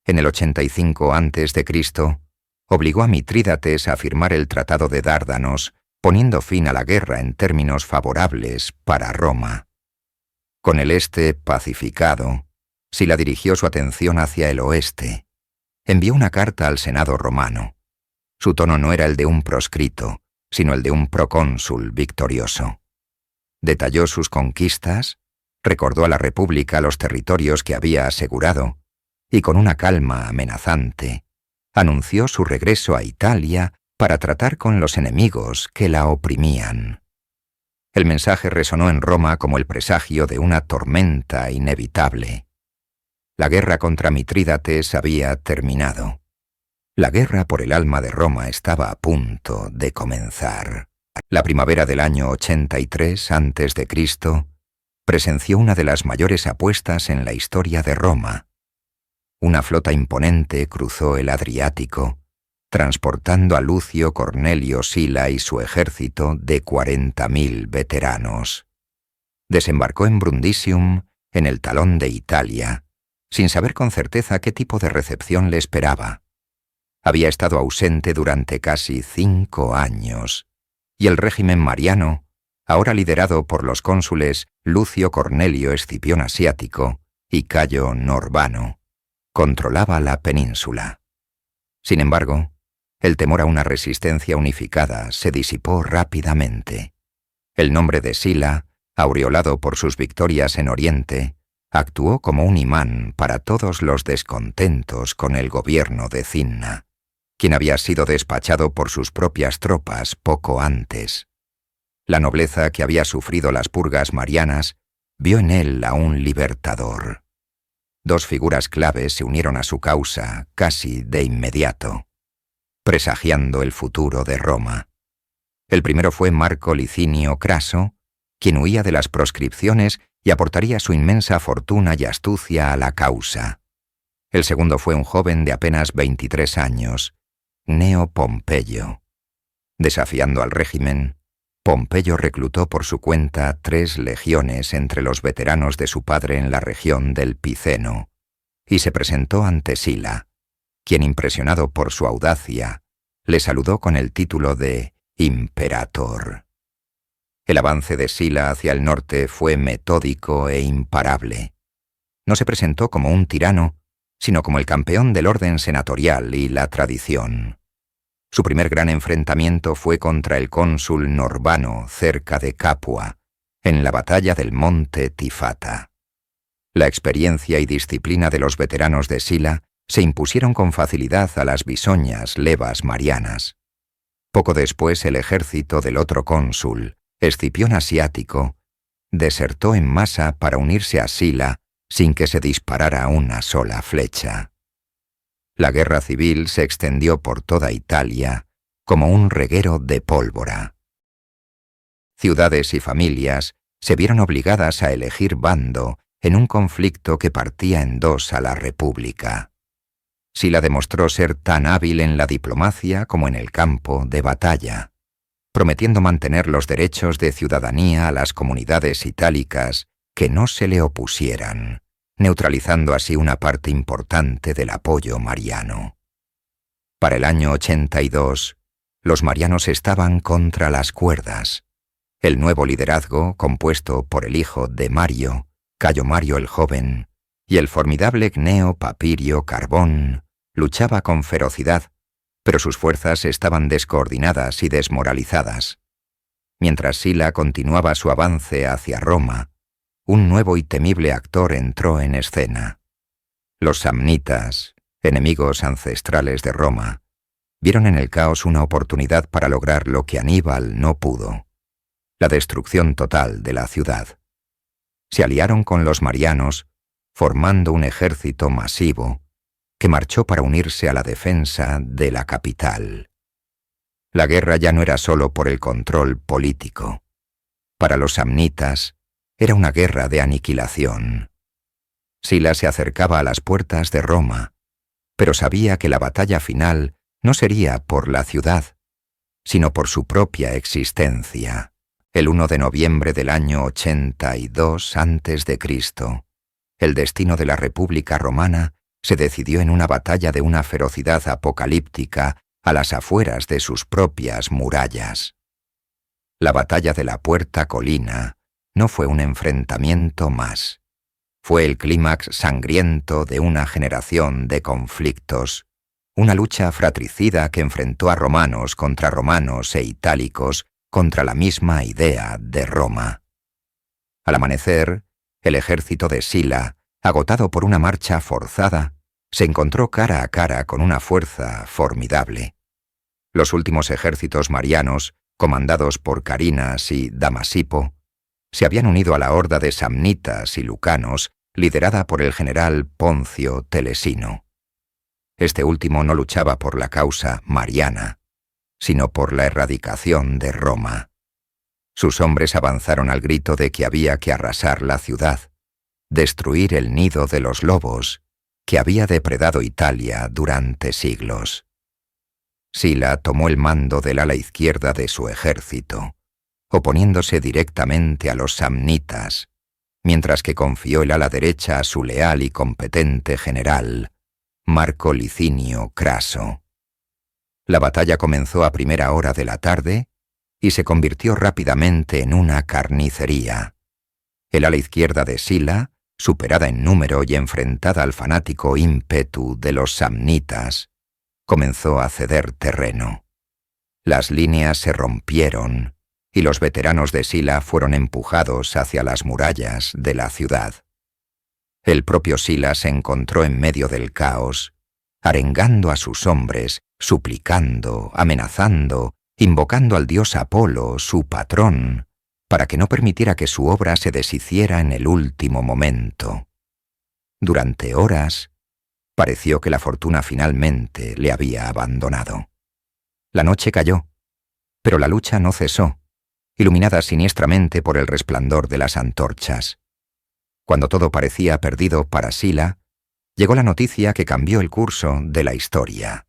en el 85 a.C., obligó a Mitrídates a firmar el Tratado de Dárdanos, poniendo fin a la guerra en términos favorables para Roma. Con el este pacificado, Sila dirigió su atención hacia el oeste. Envió una carta al Senado romano. Su tono no era el de un proscrito, sino el de un procónsul victorioso. Detalló sus conquistas, recordó a la República los territorios que había asegurado, y con una calma amenazante, anunció su regreso a Italia para tratar con los enemigos que la oprimían. El mensaje resonó en Roma como el presagio de una tormenta inevitable. La guerra contra Mitrídates había terminado. La guerra por el alma de Roma estaba a punto de comenzar. La primavera del año 83 a.C. presenció una de las mayores apuestas en la historia de Roma. Una flota imponente cruzó el Adriático, transportando a Lucio Cornelio Sila y su ejército de 40.000 veteranos. Desembarcó en Brundisium, en el talón de Italia, sin saber con certeza qué tipo de recepción le esperaba. Había estado ausente durante casi 5 años, y el régimen mariano, ahora liderado por los cónsules Lucio Cornelio Escipión Asiático y Cayo Norbano, controlaba la península. Sin embargo, el temor a una resistencia unificada se disipó rápidamente. El nombre de Sila, aureolado por sus victorias en Oriente, actuó como un imán para todos los descontentos con el gobierno de Cinna, quien había sido despachado por sus propias tropas poco antes. La nobleza que había sufrido las purgas marianas vio en él a un libertador. 2 figuras claves se unieron a su causa casi de inmediato, presagiando el futuro de Roma. El primero fue Marco Licinio Craso, quien huía de las proscripciones y aportaría su inmensa fortuna y astucia a la causa. El segundo fue un joven de apenas 23 años, Gneo Pompeyo. Desafiando al régimen, Pompeyo reclutó por su cuenta 3 legiones entre los veteranos de su padre en la región del Piceno, y se presentó ante Sila, quien, impresionado por su audacia, le saludó con el título de Imperator. El avance de Sila hacia el norte fue metódico e imparable. No se presentó como un tirano, sino como el campeón del orden senatorial y la tradición. Su primer gran enfrentamiento fue contra el cónsul Norbano cerca de Capua, en la batalla del monte Tifata. La experiencia y disciplina de los veteranos de Sila se impusieron con facilidad a las bisoñas levas marianas. Poco después el ejército del otro cónsul, Escipión Asiático, desertó en masa para unirse a Sila sin que se disparara una sola flecha. La guerra civil se extendió por toda Italia como un reguero de pólvora. Ciudades y familias se vieron obligadas a elegir bando en un conflicto que partía en 2 a la República. Sila demostró ser tan hábil en la diplomacia como en el campo de batalla, prometiendo mantener los derechos de ciudadanía a las comunidades itálicas que no se le opusieran, neutralizando así una parte importante del apoyo mariano. Para el año 82, los marianos estaban contra las cuerdas. El nuevo liderazgo, compuesto por el hijo de Mario, Cayo Mario el Joven, y el formidable Gneo Papirio Carbón, luchaba con ferocidad, pero sus fuerzas estaban descoordinadas y desmoralizadas. Mientras Sila continuaba su avance hacia Roma, un nuevo y temible actor entró en escena. Los samnitas, enemigos ancestrales de Roma, vieron en el caos una oportunidad para lograr lo que Aníbal no pudo: la destrucción total de la ciudad. Se aliaron con los marianos, formando un ejército masivo que marchó para unirse a la defensa de la capital. La guerra ya no era solo por el control político. Para los samnitas, era una guerra de aniquilación. Sila se acercaba a las puertas de Roma, pero sabía que la batalla final no sería por la ciudad, sino por su propia existencia. El 1 de noviembre del año 82 a.C., el destino de la República Romana se decidió en una batalla de una ferocidad apocalíptica a las afueras de sus propias murallas. La batalla de la Puerta Colina no fue un enfrentamiento más. Fue el clímax sangriento de una generación de conflictos, una lucha fratricida que enfrentó a romanos contra romanos e itálicos contra la misma idea de Roma. Al amanecer, el ejército de Sila, agotado por una marcha forzada, se encontró cara a cara con una fuerza formidable. Los últimos ejércitos marianos, comandados por Carinas y Damasipo, se habían unido a la horda de samnitas y lucanos liderada por el general Poncio Telesino. Este último no luchaba por la causa mariana, sino por la erradicación de Roma. Sus hombres avanzaron al grito de que había que arrasar la ciudad, destruir el nido de los lobos que había depredado Italia durante siglos. Sila tomó el mando del ala izquierda de su ejército, oponiéndose directamente a los samnitas, mientras que confió el ala derecha a su leal y competente general, Marco Licinio Craso. La batalla comenzó a primera hora de la tarde y se convirtió rápidamente en una carnicería. El ala izquierda de Sila, superada en número y enfrentada al fanático ímpetu de los samnitas, comenzó a ceder terreno. Las líneas se rompieron y los veteranos de Sila fueron empujados hacia las murallas de la ciudad. El propio Sila se encontró en medio del caos, arengando a sus hombres, suplicando, amenazando, invocando al dios Apolo, su patrón, para que no permitiera que su obra se deshiciera en el último momento. Durante horas, pareció que la fortuna finalmente le había abandonado. La noche cayó, pero la lucha no cesó, iluminada siniestramente por el resplandor de las antorchas. Cuando todo parecía perdido para Sila, llegó la noticia que cambió el curso de la historia.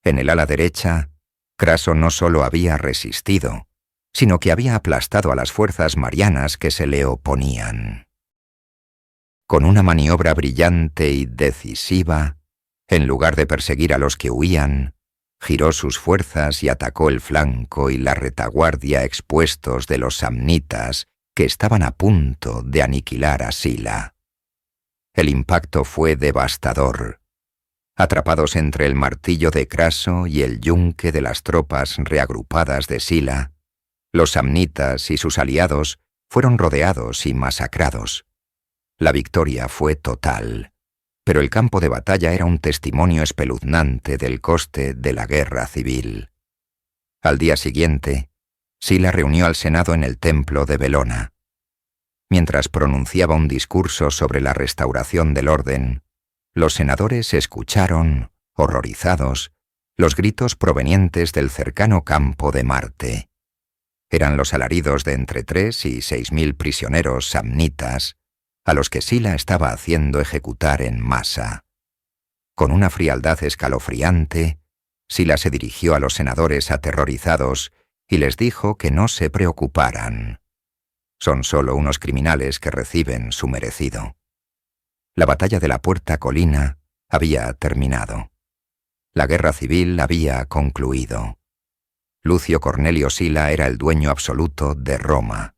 En el ala derecha, Craso no solo había resistido, sino que había aplastado a las fuerzas marianas que se le oponían. Con una maniobra brillante y decisiva, en lugar de perseguir a los que huían, giró sus fuerzas y atacó el flanco y la retaguardia expuestos de los samnitas que estaban a punto de aniquilar a Sila. El impacto fue devastador. Atrapados entre el martillo de Craso y el yunque de las tropas reagrupadas de Sila, los samnitas y sus aliados fueron rodeados y masacrados. La victoria fue total, pero el campo de batalla era un testimonio espeluznante del coste de la guerra civil. Al día siguiente, Sila reunió al Senado en el templo de Belona. Mientras pronunciaba un discurso sobre la restauración del orden, los senadores escucharon, horrorizados, los gritos provenientes del cercano campo de Marte. Eran los alaridos de entre 3 y 6.000 prisioneros samnitas, a los que Sila estaba haciendo ejecutar en masa. Con una frialdad escalofriante, Sila se dirigió a los senadores aterrorizados y les dijo que no se preocuparan. Son solo unos criminales que reciben su merecido. La batalla de la Puerta Colina había terminado. La guerra civil había concluido. Lucio Cornelio Sila era el dueño absoluto de Roma.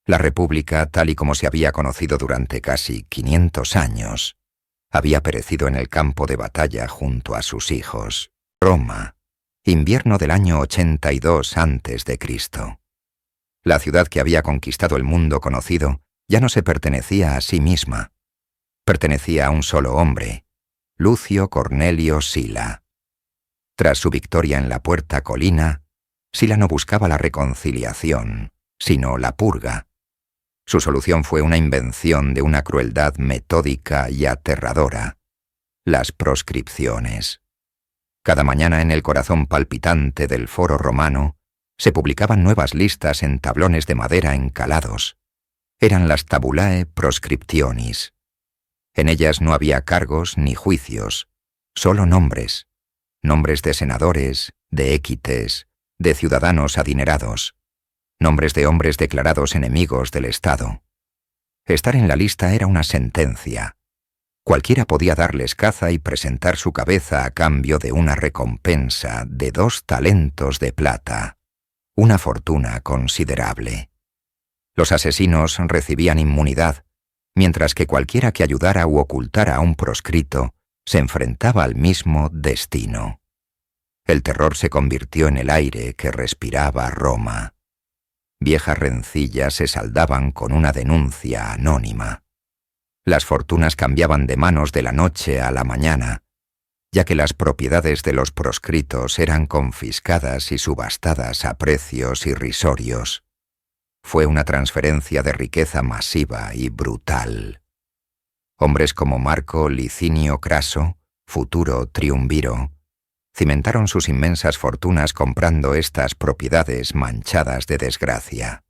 La República, tal y como se había conocido durante casi 500 años, había perecido en el campo de batalla junto a sus hijos. Roma, invierno del año 82 a.C. La ciudad que había conquistado el mundo conocido ya no se pertenecía a sí misma. Pertenecía a un solo hombre, Lucio Cornelio Sila. Tras su victoria en la Puerta Colina, Sila no buscaba la reconciliación, sino la purga. Su solución fue una invención de una crueldad metódica y aterradora: las proscripciones. Cada mañana en el corazón palpitante del foro romano se publicaban nuevas listas en tablones de madera encalados. Eran las tabulae proscriptionis. En ellas no había cargos ni juicios, solo nombres. Nombres de senadores, de équites, de ciudadanos adinerados. Nombres de hombres declarados enemigos del Estado. Estar en la lista era una sentencia. Cualquiera podía darles caza y presentar su cabeza a cambio de una recompensa de 2 talentos de plata, una fortuna considerable. Los asesinos recibían inmunidad, mientras que cualquiera que ayudara u ocultara a un proscrito se enfrentaba al mismo destino. El terror se convirtió en el aire que respiraba Roma. Viejas rencillas se saldaban con una denuncia anónima. Las fortunas cambiaban de manos de la noche a la mañana, ya que las propiedades de los proscritos eran confiscadas y subastadas a precios irrisorios. Fue una transferencia de riqueza masiva y brutal. Hombres como Marco Licinio Craso, futuro triunviro, cimentaron sus inmensas fortunas comprando estas propiedades manchadas de desgracia.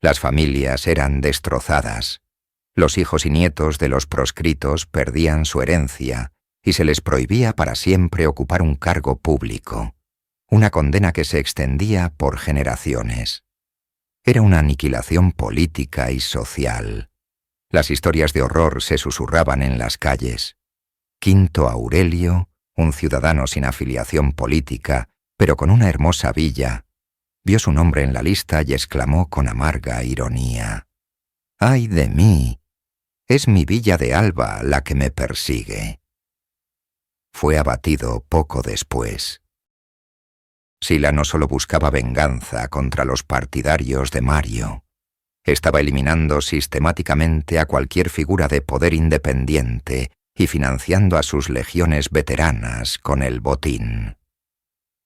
Las familias eran destrozadas. Los hijos y nietos de los proscritos perdían su herencia y se les prohibía para siempre ocupar un cargo público, una condena que se extendía por generaciones. Era una aniquilación política y social. Las historias de horror se susurraban en las calles. Quinto Aurelio, un ciudadano sin afiliación política, pero con una hermosa villa, vio su nombre en la lista y exclamó con amarga ironía: «¡Ay de mí! Es mi villa de Alba la que me persigue». Fue abatido poco después. Sila no solo buscaba venganza contra los partidarios de Mario, estaba eliminando sistemáticamente a cualquier figura de poder independiente y financiando a sus legiones veteranas con el botín.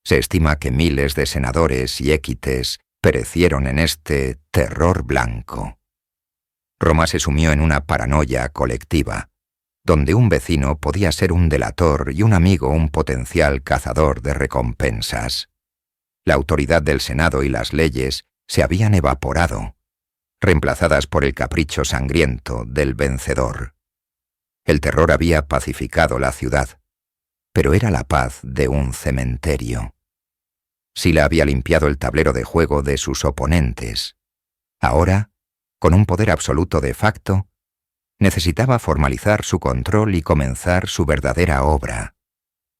Se estima que miles de senadores y équites perecieron en este terror blanco. Roma se sumió en una paranoia colectiva, donde un vecino podía ser un delator y un amigo un potencial cazador de recompensas. La autoridad del Senado y las leyes se habían evaporado, reemplazadas por el capricho sangriento del vencedor. El terror había pacificado la ciudad, pero era la paz de un cementerio. Sila había limpiado el tablero de juego de sus oponentes. Ahora, con un poder absoluto de facto, necesitaba formalizar su control y comenzar su verdadera obra.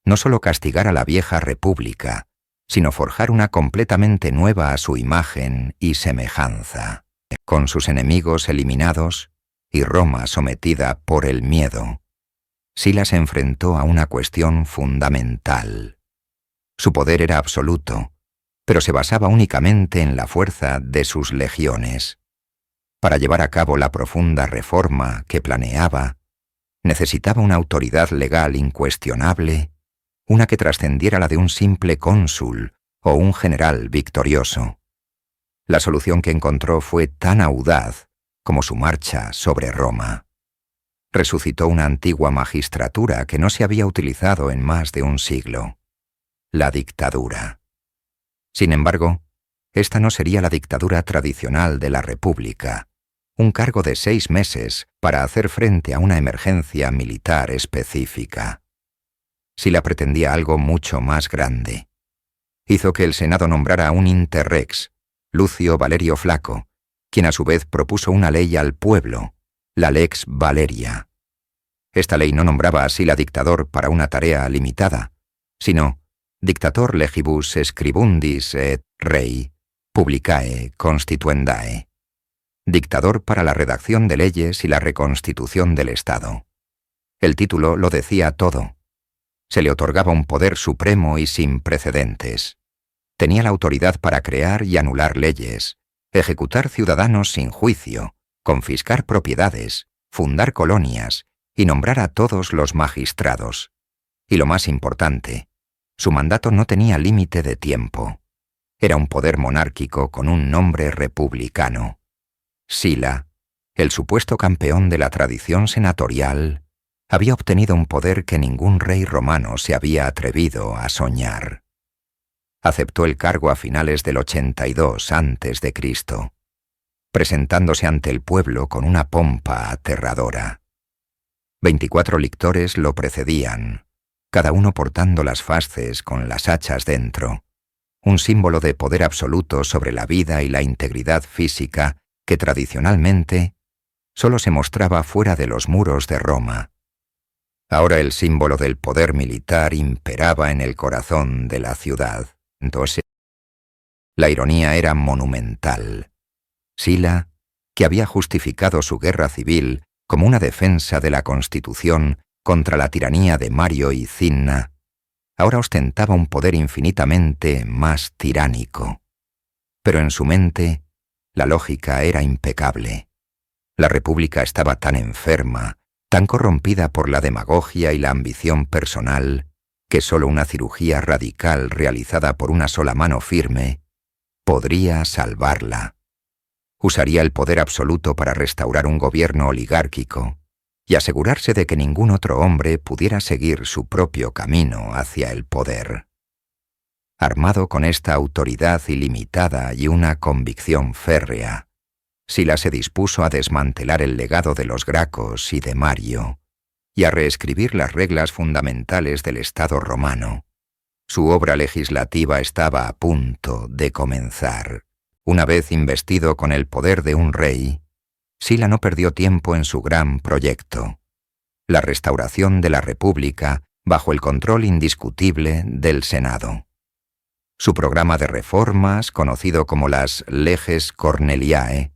No solo castigar a la vieja república, sino forjar una completamente nueva a su imagen y semejanza, con sus enemigos eliminados y Roma sometida por el miedo. Sila se enfrentó a una cuestión fundamental. Su poder era absoluto, pero se basaba únicamente en la fuerza de sus legiones. Para llevar a cabo la profunda reforma que planeaba, necesitaba una autoridad legal incuestionable, una que trascendiera la de un simple cónsul o un general victorioso. La solución que encontró fue tan audaz como su marcha sobre Roma. Resucitó una antigua magistratura que no se había utilizado en más de un siglo: la dictadura. Sin embargo, esta no sería la dictadura tradicional de la República, un cargo de 6 meses para hacer frente a una emergencia militar específica. Sila pretendía algo mucho más grande. Hizo que el Senado nombrara a un interrex, Lucio Valerio Flaco, quien a su vez propuso una ley al pueblo, la Lex Valeria. Esta ley no nombraba a Sila dictador para una tarea limitada, sino dictator legibus scribundis et rei publicae constituendae, dictador para la redacción de leyes y la reconstitución del Estado. El título lo decía todo. Se le otorgaba un poder supremo y sin precedentes. Tenía la autoridad para crear y anular leyes, ejecutar ciudadanos sin juicio, confiscar propiedades, fundar colonias y nombrar a todos los magistrados. Y lo más importante, su mandato no tenía límite de tiempo. Era un poder monárquico con un nombre republicano. Sila, el supuesto campeón de la tradición senatorial, había obtenido un poder que ningún rey romano se había atrevido a soñar. Aceptó el cargo a finales del 82 a.C., presentándose ante el pueblo con una pompa aterradora. 24 lictores lo precedían, cada uno portando las fasces con las hachas dentro, un símbolo de poder absoluto sobre la vida y la integridad física que tradicionalmente solo se mostraba fuera de los muros de Roma. Ahora el símbolo del poder militar imperaba en el corazón de la ciudad. Entonces, la ironía era monumental. Sila, que había justificado su guerra civil como una defensa de la Constitución contra la tiranía de Mario y Cinna, ahora ostentaba un poder infinitamente más tiránico. Pero en su mente, la lógica era impecable. La República estaba tan enferma, tan corrompida por la demagogia y la ambición personal, que sólo una cirugía radical realizada por una sola mano firme podría salvarla. Usaría el poder absoluto para restaurar un gobierno oligárquico y asegurarse de que ningún otro hombre pudiera seguir su propio camino hacia el poder. Armado con esta autoridad ilimitada y una convicción férrea, Sila se dispuso a desmantelar el legado de los Gracos y de Mario y a reescribir las reglas fundamentales del Estado romano. Su obra legislativa estaba a punto de comenzar. Una vez investido con el poder de un rey, Sila no perdió tiempo en su gran proyecto, la restauración de la República bajo el control indiscutible del Senado. Su programa de reformas, conocido como las Leges Corneliae,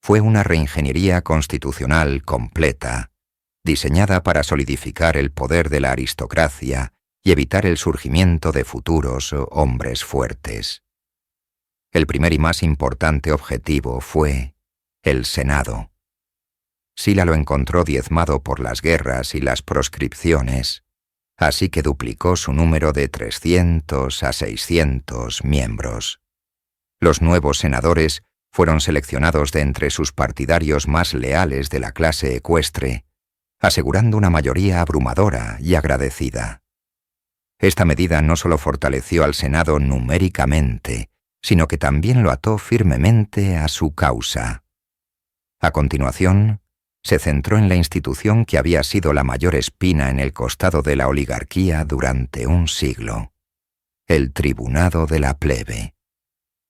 fue una reingeniería constitucional completa, diseñada para solidificar el poder de la aristocracia y evitar el surgimiento de futuros hombres fuertes. El primer y más importante objetivo fue el Senado. Sila lo encontró diezmado por las guerras y las proscripciones, así que duplicó su número de 300 a 600 miembros. Los nuevos senadores fueron seleccionados de entre sus partidarios más leales de la clase ecuestre, asegurando una mayoría abrumadora y agradecida. Esta medida no solo fortaleció al Senado numéricamente, sino que también lo ató firmemente a su causa. A continuación, se centró en la institución que había sido la mayor espina en el costado de la oligarquía durante un siglo: el tribunado de la plebe.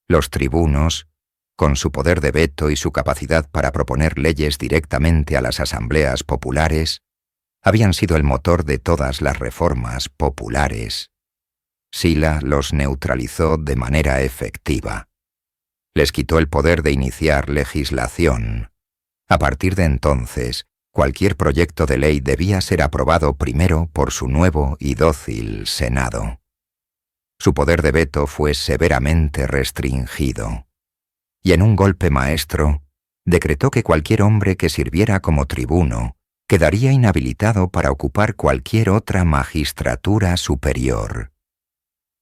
Los tribunos, con su poder de veto y su capacidad para proponer leyes directamente a las asambleas populares, habían sido el motor de todas las reformas populares. Sila los neutralizó de manera efectiva. Les quitó el poder de iniciar legislación. A partir de entonces, cualquier proyecto de ley debía ser aprobado primero por su nuevo y dócil Senado. Su poder de veto fue severamente restringido, y en un golpe maestro, decretó que cualquier hombre que sirviera como tribuno quedaría inhabilitado para ocupar cualquier otra magistratura superior.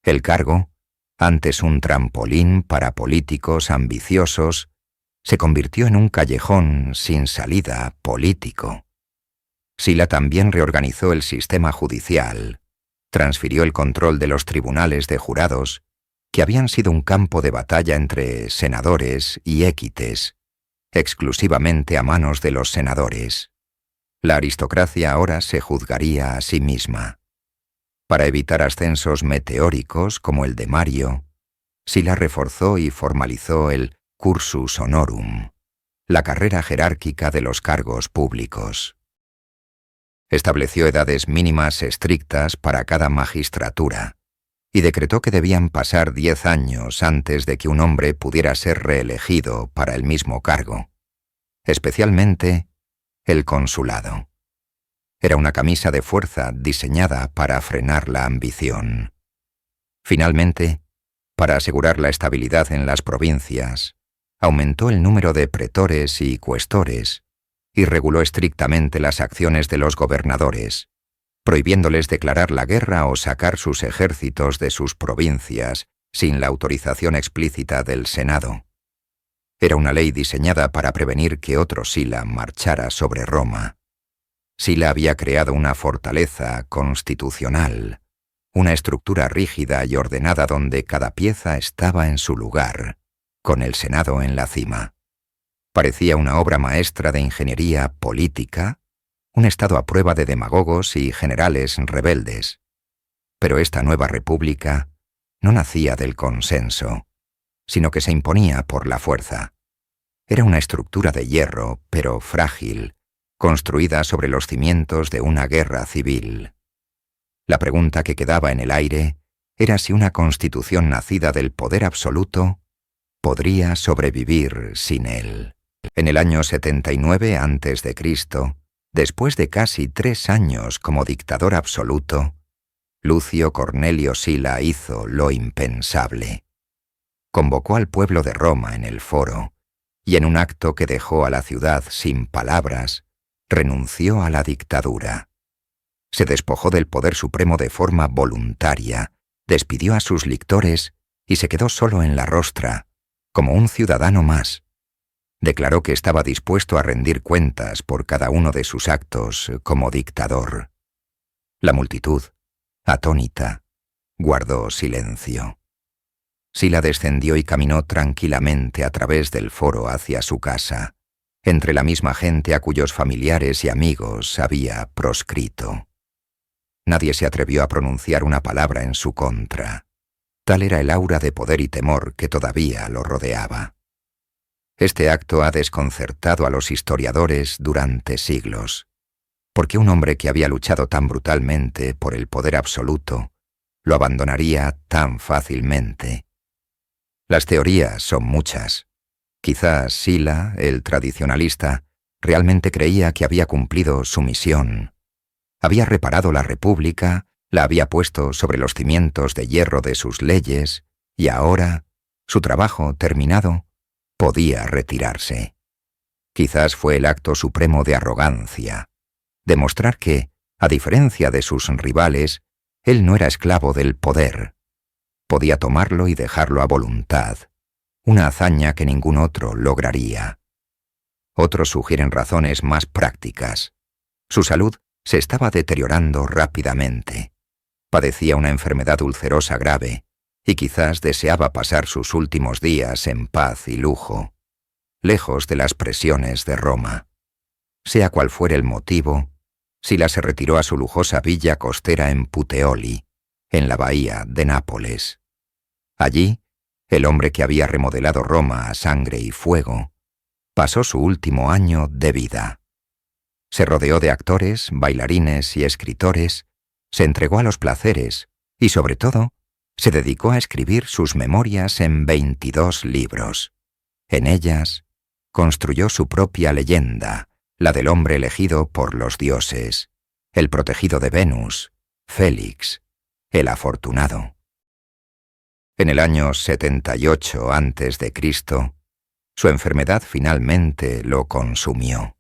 El cargo, antes un trampolín para políticos ambiciosos, se convirtió en un callejón sin salida político. Sila también reorganizó el sistema judicial, transfirió el control de los tribunales de jurados, que habían sido un campo de batalla entre senadores y équites, exclusivamente a manos de los senadores. La aristocracia ahora se juzgaría a sí misma. Para evitar ascensos meteóricos como el de Mario, Sila reforzó y formalizó el cursus honorum, la carrera jerárquica de los cargos públicos. Estableció edades mínimas estrictas para cada magistratura y decretó que debían pasar 10 años antes de que un hombre pudiera ser reelegido para el mismo cargo, especialmente el consulado. Era una camisa de fuerza diseñada para frenar la ambición. Finalmente, para asegurar la estabilidad en las provincias, aumentó el número de pretores y cuestores y reguló estrictamente las acciones de los gobernadores, prohibiéndoles declarar la guerra o sacar sus ejércitos de sus provincias sin la autorización explícita del Senado. Era una ley diseñada para prevenir que otro Sila marchara sobre Roma. Sila había creado una fortaleza constitucional, una estructura rígida y ordenada donde cada pieza estaba en su lugar, con el Senado en la cima. Parecía una obra maestra de ingeniería política, un estado a prueba de demagogos y generales rebeldes. Pero esta nueva república no nacía del consenso, sino que se imponía por la fuerza. Era una estructura de hierro, pero frágil, construida sobre los cimientos de una guerra civil. La pregunta que quedaba en el aire era si una constitución nacida del poder absoluto podría sobrevivir sin él. En el año 79 a.C., después de casi 3 años como dictador absoluto, Lucio Cornelio Sila hizo lo impensable. Convocó al pueblo de Roma en el foro, y en un acto que dejó a la ciudad sin palabras, renunció a la dictadura. se despojó del poder supremo de forma voluntaria, despidió a sus lictores y se quedó solo en la rostra, como un ciudadano más. Declaró que estaba dispuesto a rendir cuentas por cada uno de sus actos como dictador. La multitud, atónita, guardó silencio. Sila descendió y caminó tranquilamente a través del foro hacia su casa, entre la misma gente a cuyos familiares y amigos había proscrito. Nadie se atrevió a pronunciar una palabra en su contra. Tal era el aura de poder y temor que todavía lo rodeaba. Este acto ha desconcertado a los historiadores durante siglos, porque un hombre que había luchado tan brutalmente por el poder absoluto lo abandonaría tan fácilmente. Las teorías son muchas. Quizás Sila, el tradicionalista, realmente creía que había cumplido su misión. Había reparado la República, la había puesto sobre los cimientos de hierro de sus leyes, y ahora, su trabajo terminado, podía retirarse. Quizás fue el acto supremo de arrogancia, demostrar que, a diferencia de sus rivales, él no era esclavo del poder. Podía tomarlo y dejarlo a voluntad, una hazaña que ningún otro lograría. Otros sugieren razones más prácticas. Su salud se estaba deteriorando rápidamente. Padecía una enfermedad ulcerosa grave y quizás deseaba pasar sus últimos días en paz y lujo, lejos de las presiones de Roma. Sea cual fuera el motivo, Sila se retiró a su lujosa villa costera en Puteoli, en la bahía de Nápoles. Allí, el hombre que había remodelado Roma a sangre y fuego, pasó su último año de vida. Se rodeó de actores, bailarines y escritores, se entregó a los placeres y, sobre todo, se dedicó a escribir sus memorias en 22 libros. En ellas, construyó su propia leyenda, la del hombre elegido por los dioses, el protegido de Venus, Félix, el afortunado. En el año 78 a.C., su enfermedad finalmente lo consumió.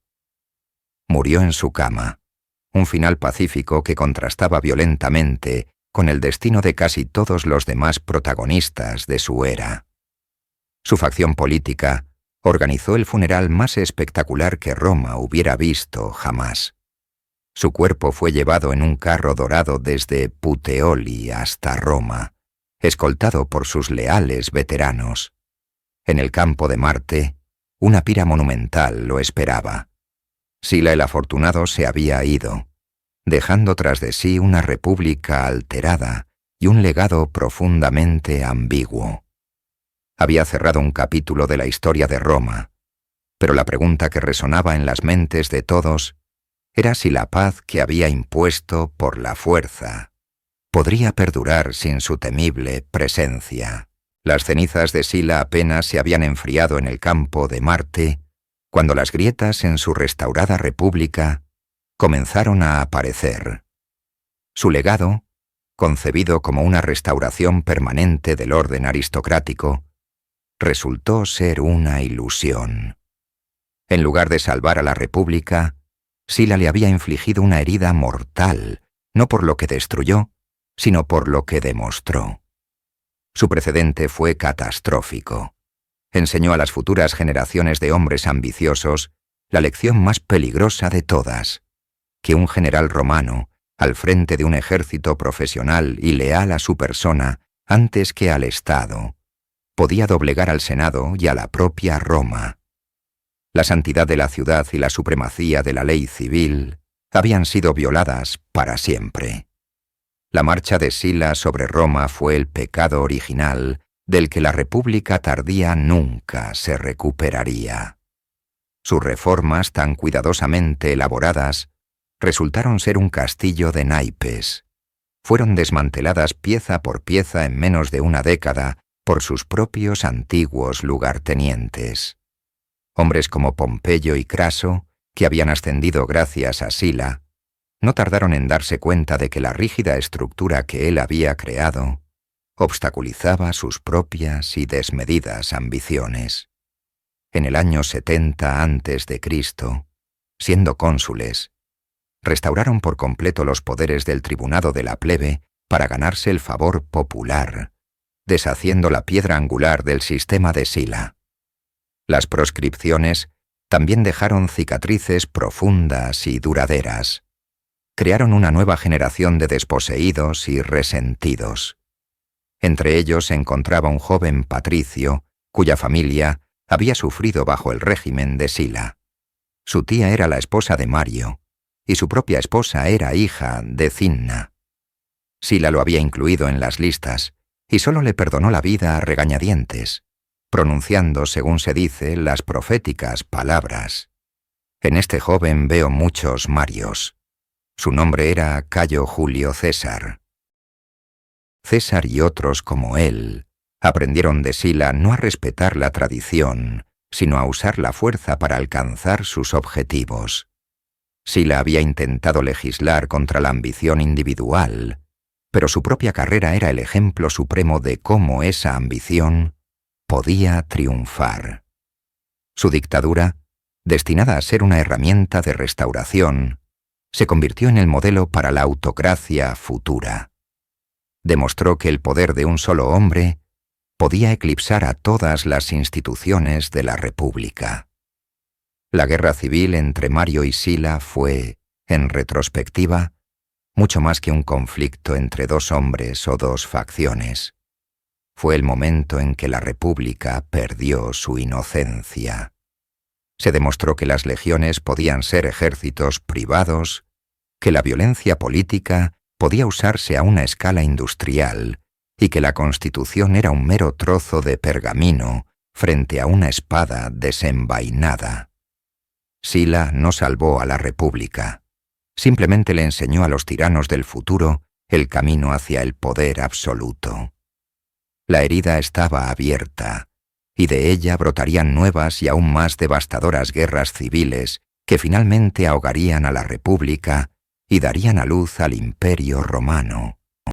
Murió en su cama, un final pacífico que contrastaba violentamente con el destino de casi todos los demás protagonistas de su era. Su facción política organizó el funeral más espectacular que Roma hubiera visto jamás. Su cuerpo fue llevado en un carro dorado desde Puteoli hasta Roma, escoltado por sus leales veteranos. En el campo de Marte, una pira monumental lo esperaba. Sila el afortunado se había ido, dejando tras de sí una república alterada y un legado profundamente ambiguo. Había cerrado un capítulo de la historia de Roma, pero la pregunta que resonaba en las mentes de todos era si la paz que había impuesto por la fuerza podría perdurar sin su temible presencia. Las cenizas de Sila apenas se habían enfriado en el campo de Marte, cuando las grietas en su restaurada república comenzaron a aparecer. Su legado, concebido como una restauración permanente del orden aristocrático, resultó ser una ilusión. En lugar de salvar a la república, Sila le había infligido una herida mortal, no por lo que destruyó, sino por lo que demostró. Su precedente fue catastrófico. Enseñó a las futuras generaciones de hombres ambiciosos la lección más peligrosa de todas, que un general romano, al frente de un ejército profesional y leal a su persona antes que al Estado, podía doblegar al Senado y a la propia Roma. La santidad de la ciudad y la supremacía de la ley civil habían sido violadas para siempre. La marcha de Sila sobre Roma fue el pecado original del que la república tardía nunca se recuperaría. Sus reformas tan cuidadosamente elaboradas resultaron ser un castillo de naipes. Fueron desmanteladas pieza por pieza en menos de una década por sus propios antiguos lugartenientes. Hombres como Pompeyo y Craso, que habían ascendido gracias a Sila, no tardaron en darse cuenta de que la rígida estructura que él había creado obstaculizaba sus propias y desmedidas ambiciones. En el año 70 a.C., siendo cónsules, restauraron por completo los poderes del tribunado de la plebe para ganarse el favor popular, deshaciendo la piedra angular del sistema de Sila. Las proscripciones también dejaron cicatrices profundas y duraderas. Crearon una nueva generación de desposeídos y resentidos. Entre ellos se encontraba un joven patricio, cuya familia había sufrido bajo el régimen de Sila. Su tía era la esposa de Mario, y su propia esposa era hija de Cinna. Sila lo había incluido en las listas, y solo le perdonó la vida a regañadientes, pronunciando, según se dice, las proféticas palabras: «En este joven veo muchos Marios». Su nombre era Cayo Julio César. César y otros como él aprendieron de Sila no a respetar la tradición, sino a usar la fuerza para alcanzar sus objetivos. Sila había intentado legislar contra la ambición individual, pero su propia carrera era el ejemplo supremo de cómo esa ambición podía triunfar. Su dictadura, destinada a ser una herramienta de restauración, se convirtió en el modelo para la autocracia futura. Demostró que el poder de un solo hombre podía eclipsar a todas las instituciones de la República. La guerra civil entre Mario y Sila fue, en retrospectiva, mucho más que un conflicto entre dos hombres o dos facciones. Fue el momento en que la República perdió su inocencia. Se demostró que las legiones podían ser ejércitos privados, que la violencia política podía usarse a una escala industrial y que la Constitución era un mero trozo de pergamino frente a una espada desenvainada. Sila no salvó a la República, simplemente le enseñó a los tiranos del futuro el camino hacia el poder absoluto. La herida estaba abierta, y de ella brotarían nuevas y aún más devastadoras guerras civiles que finalmente ahogarían a la República y darían a luz al Imperio Romano.